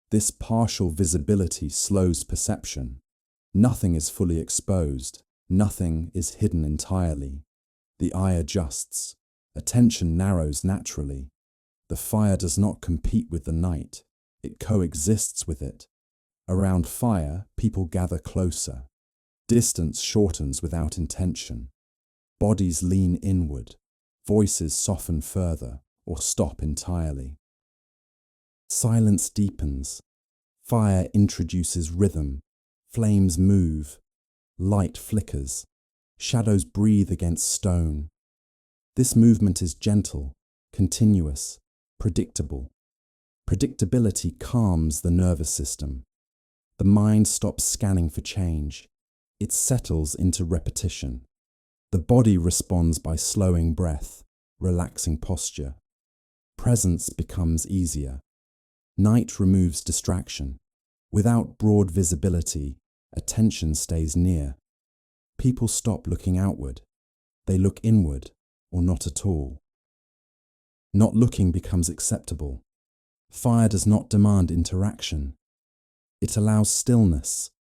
This partial visibility slows perception. Nothing is fully exposed. Nothing is hidden entirely. The eye adjusts. Attention narrows naturally. The fire does not compete with the night, it coexists with it. Around fire, people gather closer. Distance shortens without intention. Bodies lean inward. Voices soften further or stop entirely. Silence deepens. Fire introduces rhythm. Flames move. Light flickers. Shadows breathe against stone. This movement is gentle, continuous, predictable. Predictability calms the nervous system. The mind stops scanning for change. It settles into repetition. The body responds by slowing breath, relaxing posture. Presence becomes easier. Night removes distraction. Without broad visibility, attention stays near. People stop looking outward. They look inward, or not at all. Not looking becomes acceptable. Fire does not demand interaction. It allows stillness.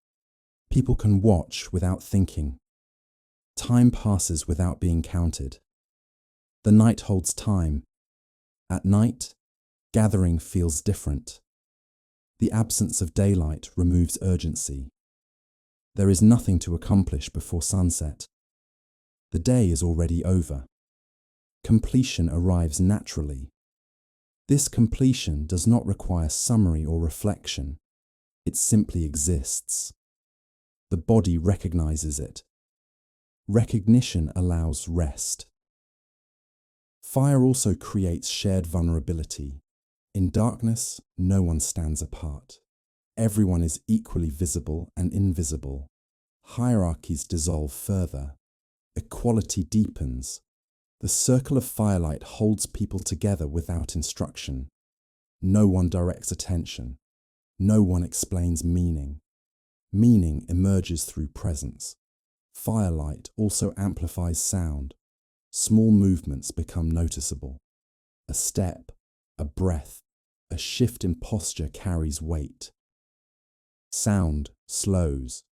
People can watch without thinking. Time passes without being counted. The night holds time. At night, gathering feels different. The absence of daylight removes urgency. There is nothing to accomplish before sunset. The day is already over. Completion arrives naturally. This completion does not require summary or reflection. It simply exists. The body recognizes it. Recognition allows rest. Fire also creates shared vulnerability. In darkness, no one stands apart. Everyone is equally visible and invisible. Hierarchies dissolve further. Equality deepens. The circle of firelight holds people together without instruction. No one directs attention. No one explains meaning. Meaning emerges through presence. Firelight also amplifies sound. Small movements become noticeable. A step, a breath, a shift in posture carries weight. Sound slows.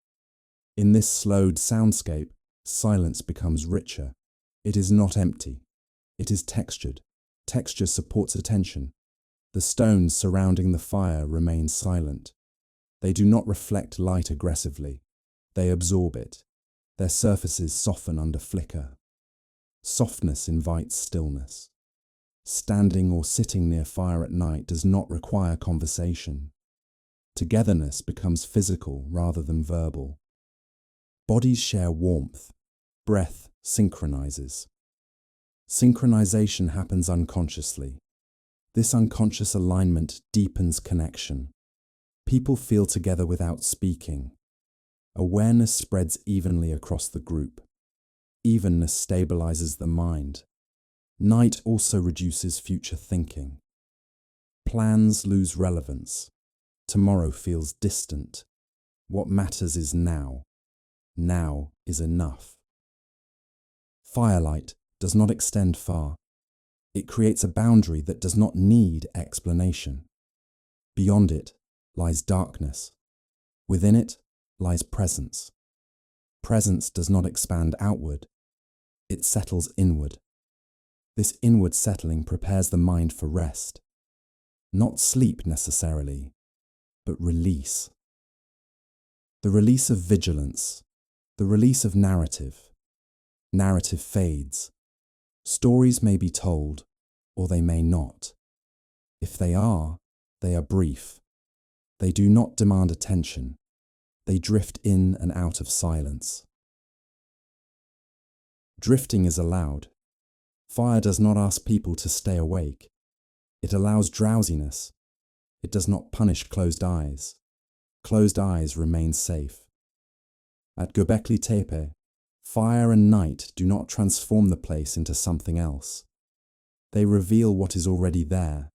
In this slowed soundscape, silence becomes richer. It is not empty. It is textured. Texture supports attention. The stones surrounding the fire remain silent. They do not reflect light aggressively. They absorb it. Their surfaces soften under flicker. Softness invites stillness. Standing or sitting near fire at night does not require conversation. Togetherness becomes physical rather than verbal. Bodies share warmth. Breath synchronizes. Synchronization happens unconsciously. This unconscious alignment deepens connection. People feel together without speaking. Awareness spreads evenly across the group. Evenness stabilizes the mind. Night also reduces future thinking. Plans lose relevance. Tomorrow feels distant. What matters is now. Now is enough. Firelight does not extend far. It creates a boundary that does not need explanation. Beyond it lies darkness. Within it lies presence. Presence does not expand outward. It settles inward. This inward settling prepares the mind for rest. Not sleep necessarily, but release. The release of vigilance. The release of narrative. Narrative fades. Stories may be told, or they may not. If they are brief. They do not demand attention. They drift in and out of silence. Drifting is allowed. Fire does not ask people to stay awake. It allows drowsiness. It does not punish closed eyes. Closed eyes remain safe. At Göbekli Tepe, fire and night do not transform the place into something else. They reveal what is already there.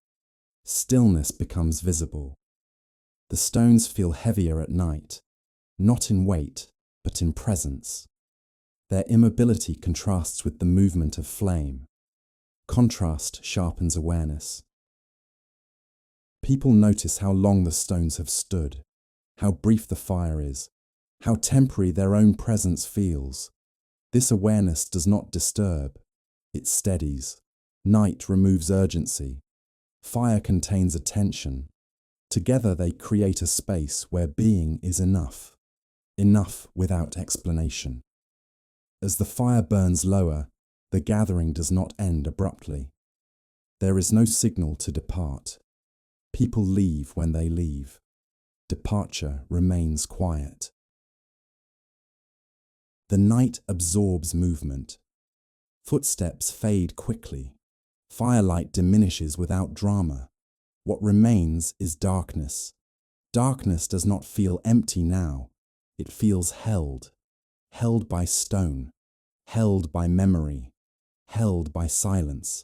Stillness becomes visible. The stones feel heavier at night, not in weight, but in presence. Their immobility contrasts with the movement of flame. Contrast sharpens awareness. People notice how long the stones have stood, how brief the fire is, how temporary their own presence feels. This awareness does not disturb, it steadies. Night removes urgency. Fire contains attention. Together they create a space where being is enough, enough without explanation. As the fire burns lower, the gathering does not end abruptly. There is no signal to depart. People leave when they leave. Departure remains quiet. The night absorbs movement. Footsteps fade quickly. Firelight diminishes without drama. What remains is darkness. Darkness does not feel empty now. It feels held. Held by stone. Held by memory. Held by silence.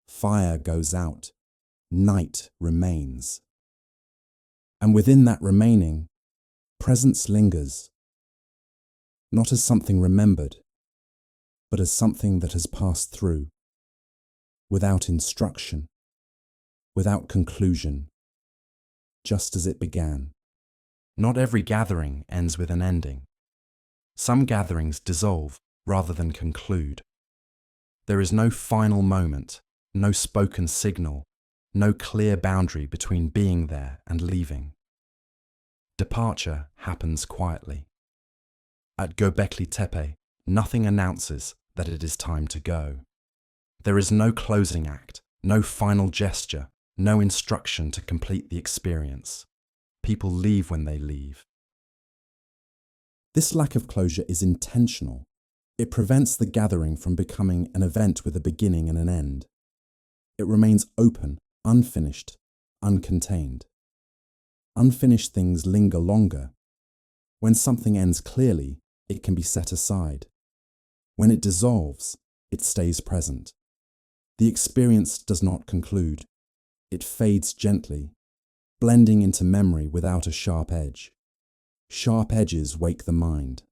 Fire goes out. Night remains. And within that remaining, presence lingers. Not as something remembered, but as something that has passed through. Without instruction. Without conclusion. Just as it began. Not every gathering ends with an ending. Some gatherings dissolve rather than conclude. There is no final moment, no spoken signal, no clear boundary between being there and leaving. Departure happens quietly. At Göbekli Tepe, nothing announces that it is time to go. There is no closing act, no final gesture, no instruction to complete the experience. People leave when they leave. This lack of closure is intentional. It prevents the gathering from becoming an event with a beginning and an end. It remains open, unfinished, uncontained. Unfinished things linger longer. When something ends clearly, it can be set aside. When it dissolves, it stays present. The experience does not conclude. It fades gently, blending into memory without a sharp edge. Sharp edges wake the mind.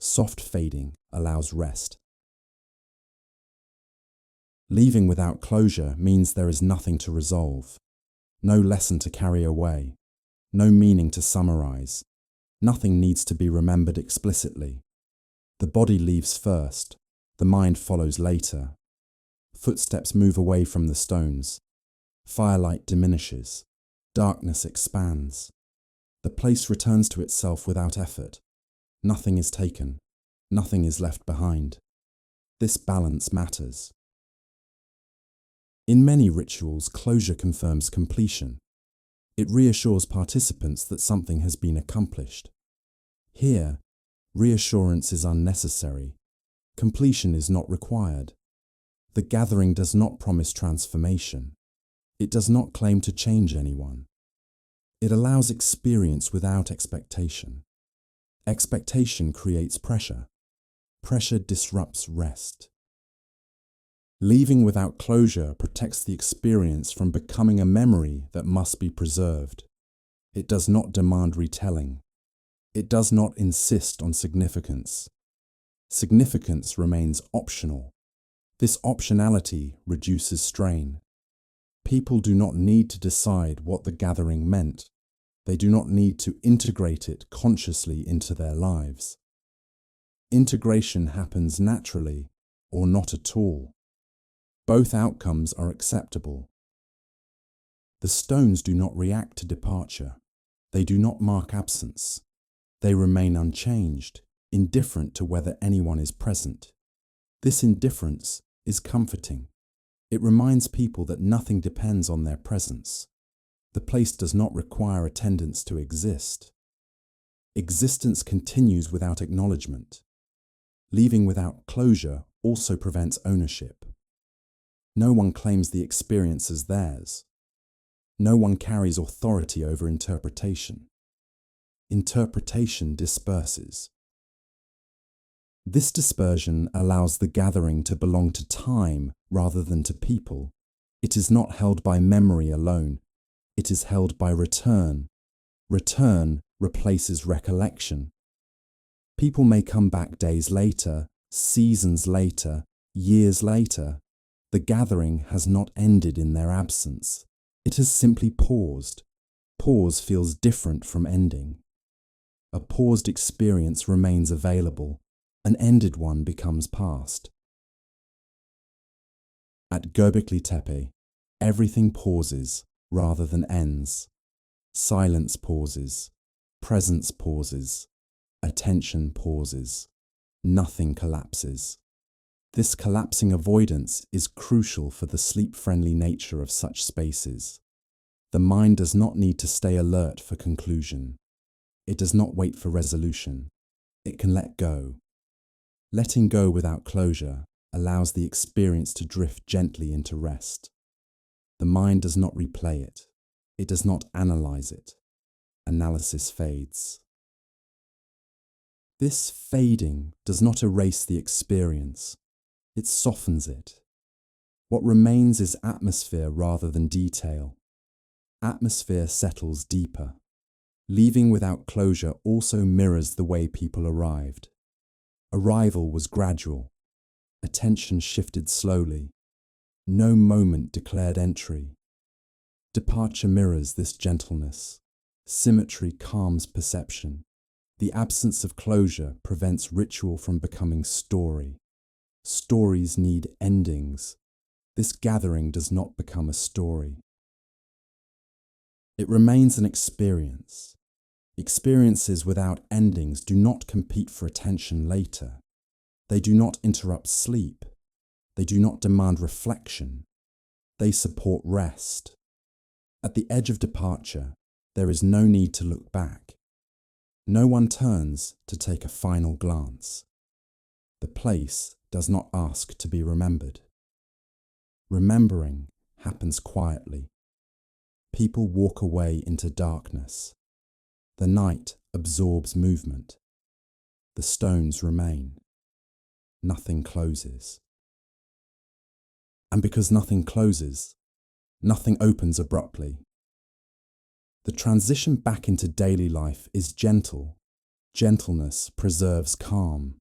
Soft fading allows rest. Leaving without closure means there is nothing to resolve, no lesson to carry away, no meaning to summarize. Nothing needs to be remembered explicitly. The body leaves first, the mind follows later. Footsteps move away from the stones. Firelight diminishes. Darkness expands. The place returns to itself without effort. Nothing is taken. Nothing is left behind. This balance matters. In many rituals, closure confirms completion. It reassures participants that something has been accomplished. Here, reassurance is unnecessary. Completion is not required. The gathering does not promise transformation. It does not claim to change anyone. It allows experience without expectation. Expectation creates pressure. Pressure disrupts rest. Leaving without closure protects the experience from becoming a memory that must be preserved. It does not demand retelling. It does not insist on significance. Significance remains optional. This optionality reduces strain. People do not need to decide what the gathering meant. They do not need to integrate it consciously into their lives. Integration happens naturally or not at all. Both outcomes are acceptable. The stones do not react to departure. They do not mark absence. They remain unchanged, indifferent to whether anyone is present. This indifference is comforting. It reminds people that nothing depends on their presence. The place does not require attendance to exist. Existence continues without acknowledgement. Leaving without closure also prevents ownership. No one claims the experience as theirs. No one carries authority over interpretation. Interpretation disperses. This dispersion allows the gathering to belong to time rather than to people. It is not held by memory alone. It is held by return. Return replaces recollection. People may come back days later, seasons later, years later. The gathering has not ended in their absence. It has simply paused. Pause feels different from ending. A paused experience remains available. An ended one becomes past. At Göbekli Tepe, Everything pauses rather than ends. Silence pauses. Presence pauses. Attention pauses. Nothing collapses. This collapsing avoidance is crucial for the sleep-friendly nature of such spaces. The mind does not need to stay alert for conclusion. It does not wait for resolution. It can let go. Letting go without closure allows the experience to drift gently into rest. The mind does not replay it. It does not analyze it. Analysis fades. This fading does not erase the experience. It softens it. What remains is atmosphere rather than detail. Atmosphere settles deeper. Leaving without closure also mirrors the way people arrived. Arrival was gradual. Attention shifted slowly. No moment declared entry. Departure mirrors this gentleness. Symmetry calms perception. The absence of closure prevents ritual from becoming story. Stories need endings. This gathering does not become a story. It remains an experience. Experiences without endings do not compete for attention later. They do not interrupt sleep. They do not demand reflection. They support rest. At the edge of departure, there is no need to look back. No one turns to take a final glance. The place does not ask to be remembered. Remembering happens quietly. People walk away into darkness. The night absorbs movement. The stones remain. Nothing closes. And because nothing closes, nothing opens abruptly. The transition back into daily life is gentle. Gentleness preserves calm.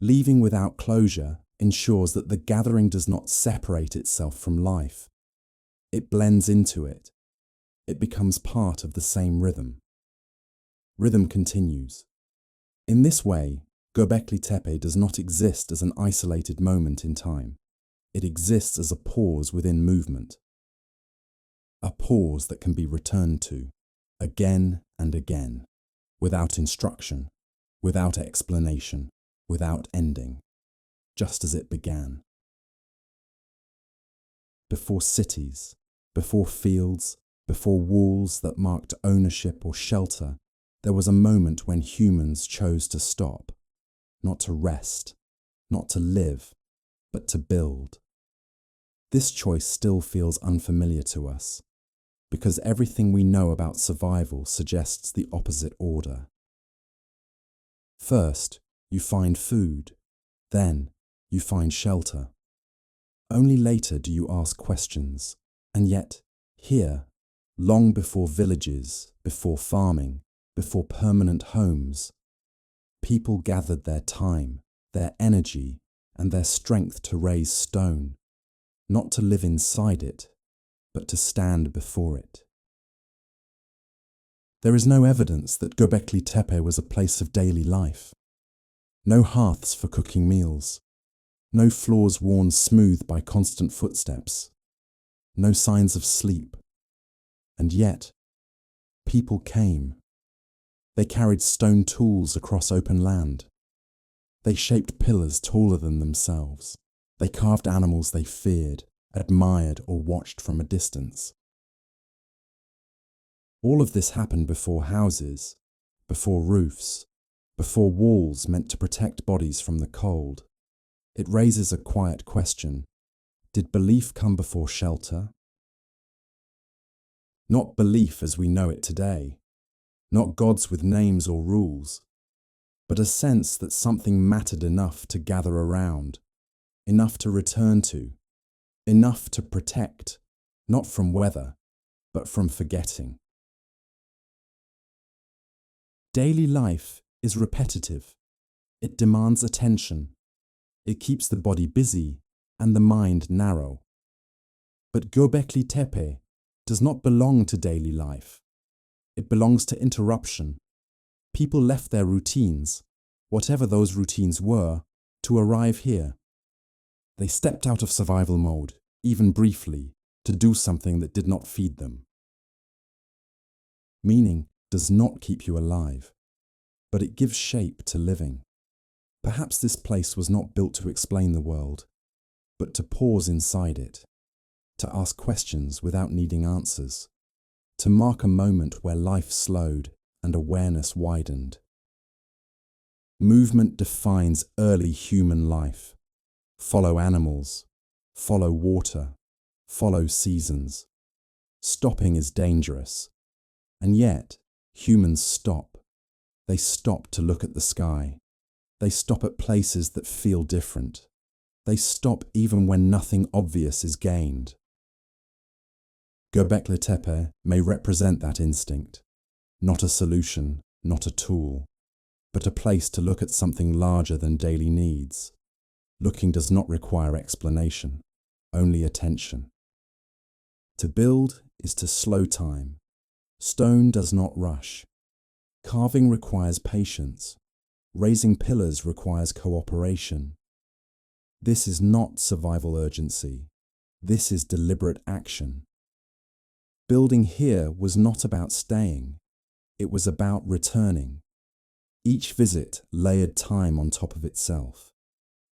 Leaving without closure ensures that the gathering does not separate itself from life. It blends into it. It becomes part of the same rhythm. Rhythm continues. In this way, Göbekli Tepe does not exist as an isolated moment in time. It exists as a pause within movement. A pause that can be returned to, again and again, without instruction, without explanation, without ending, just as it began. Before cities, before fields, before walls that marked ownership or shelter, there was a moment when humans chose to stop, not to rest, not to live, but to build. This choice still feels unfamiliar to us, because everything we know about survival suggests the opposite order. First, you find food, then you find shelter. Only later do you ask questions, and yet, here, long before villages, before farming, before permanent homes, people gathered their time, their energy, and their strength to raise stone, not to live inside it, but to stand before it. There is no evidence that Göbekli Tepe was a place of daily life. No hearths for cooking meals. No floors worn smooth by constant footsteps. No signs of sleep. And yet, people came. They carried stone tools across open land. They shaped pillars taller than themselves. They carved animals they feared, admired, or watched from a distance. All of this happened before houses, before roofs, before walls meant to protect bodies from the cold. It raises a quiet question. Did belief come before shelter? Not belief as we know it today, not gods with names or rules, but a sense that something mattered enough to gather around, enough to return to, enough to protect, not from weather, but from forgetting. Daily life is repetitive. It demands attention. It keeps the body busy and the mind narrow. But Göbekli Tepe does not belong to daily life. It belongs to interruption. People left their routines, whatever those routines were, to arrive here. They stepped out of survival mode, even briefly, to do something that did not feed them. Meaning does not keep you alive, but it gives shape to living. Perhaps this place was not built to explain the world, but to pause inside it, to ask questions without needing answers, to mark a moment where life slowed and awareness widened. Movement defines early human life. Follow animals, follow water, follow seasons. Stopping is dangerous, and yet humans stop. They stop to look at the sky. They stop at places that feel different. They stop even when nothing obvious is gained. Göbekli Tepe may represent that instinct, not a solution, not a tool, but a place to look at something larger than daily needs. Looking does not require explanation, only attention. To build is to slow time. Stone does not rush. Carving requires patience. Raising pillars requires cooperation. This is not survival urgency. This is deliberate action. Building here was not about staying. It was about returning. Each visit layered time on top of itself.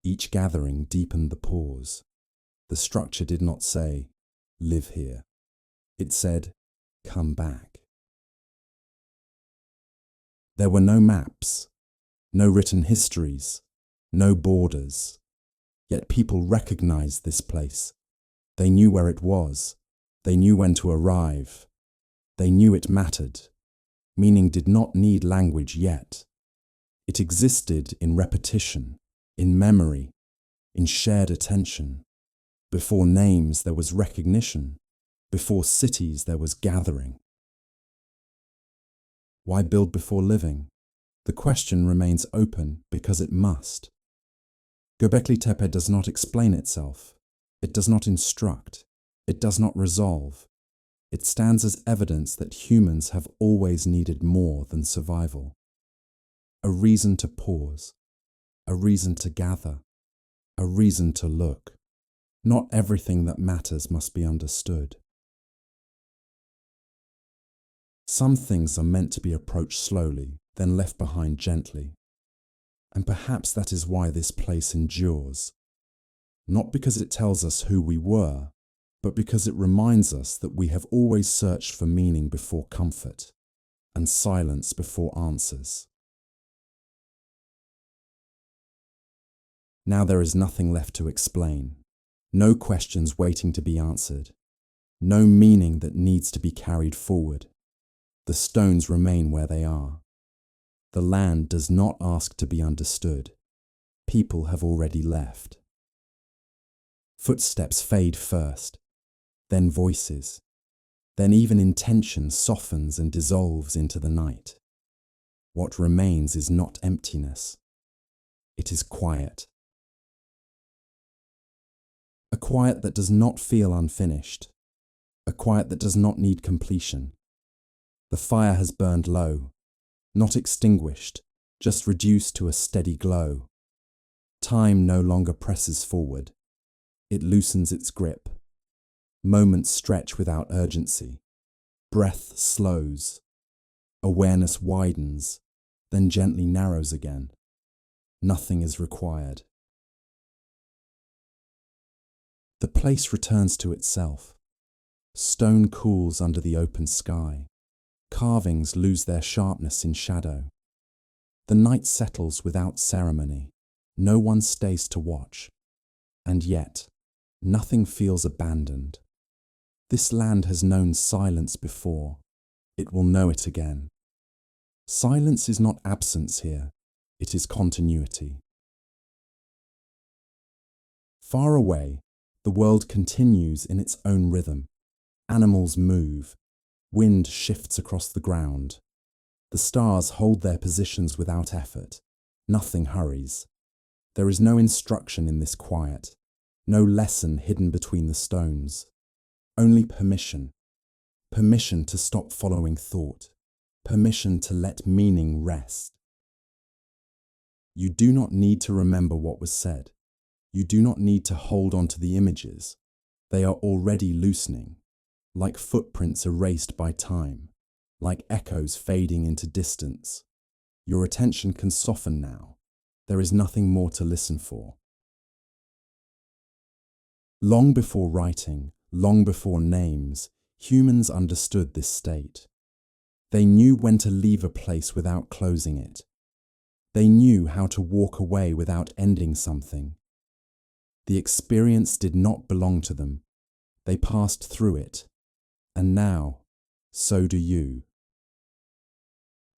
Each gathering deepened the pause. The structure did not say, "Live here." It said, "Come back." There were no maps, no written histories, no borders. Yet people recognized this place. They knew where it was. They knew when to arrive. They knew it mattered. Meaning did not need language yet. It existed in repetition, in memory, in shared attention. Before names there was recognition. Before cities there was gathering. Why build before living? The question remains open because it must. Göbekli Tepe does not explain itself. It does not instruct. It does not resolve. It stands as evidence that humans have always needed more than survival. A reason to pause. A reason to gather. A reason to look. Not everything that matters must be understood. Some things are meant to be approached slowly, then left behind gently. And perhaps that is why this place endures. Not because it tells us who we were, but because it reminds us that we have always searched for meaning before comfort, and silence before answers. Now there is nothing left to explain, no questions waiting to be answered, no meaning that needs to be carried forward. The stones remain where they are. The land does not ask to be understood. People have already left. Footsteps fade first, then voices, then even intention softens and dissolves into the night. What remains is not emptiness. It is quiet. A quiet that does not feel unfinished. A quiet that does not need completion. The fire has burned low, not extinguished, just reduced to a steady glow. Time no longer presses forward. It loosens its grip. Moments stretch without urgency. Breath slows. Awareness widens, then gently narrows again. Nothing is required. The place returns to itself. Stone cools under the open sky. Carvings lose their sharpness in shadow. The night settles without ceremony. No one stays to watch. And yet, nothing feels abandoned. This land has known silence before. It will know it again. Silence is not absence here. It is continuity. Far away, the world continues in its own rhythm. Animals move. Wind shifts across the ground. The stars hold their positions without effort. Nothing hurries. There is no instruction in this quiet, no lesson hidden between the stones. Only permission. Permission to stop following thought. Permission to let meaning rest. You do not need to remember what was said. You do not need to hold on to the images. They are already loosening, like footprints erased by time, like echoes fading into distance. Your attention can soften now. There is nothing more to listen for. Long before writing, long before names, humans understood this state. They knew when to leave a place without closing it. They knew how to walk away without ending something. The experience did not belong to them. They passed through it. And now, so do you.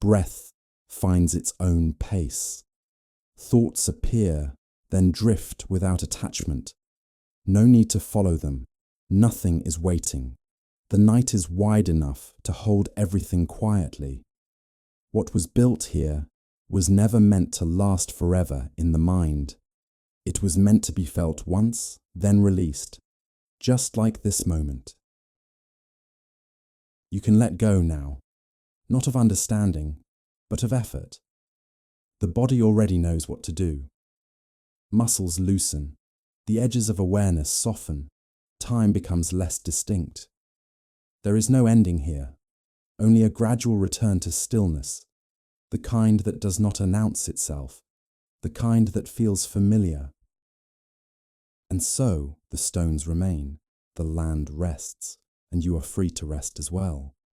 Breath finds its own pace. Thoughts appear, then drift without attachment. No need to follow them. Nothing is waiting. The night is wide enough to hold everything quietly. What was built here was never meant to last forever in the mind. It was meant to be felt once, then released, just like this moment. You can let go now, not of understanding, but of effort. The body already knows what to do. Muscles loosen, the edges of awareness soften, time becomes less distinct. There is no ending here, only a gradual return to stillness, the kind that does not announce itself, the kind that feels familiar. And so the stones remain, the land rests, and you are free to rest as well.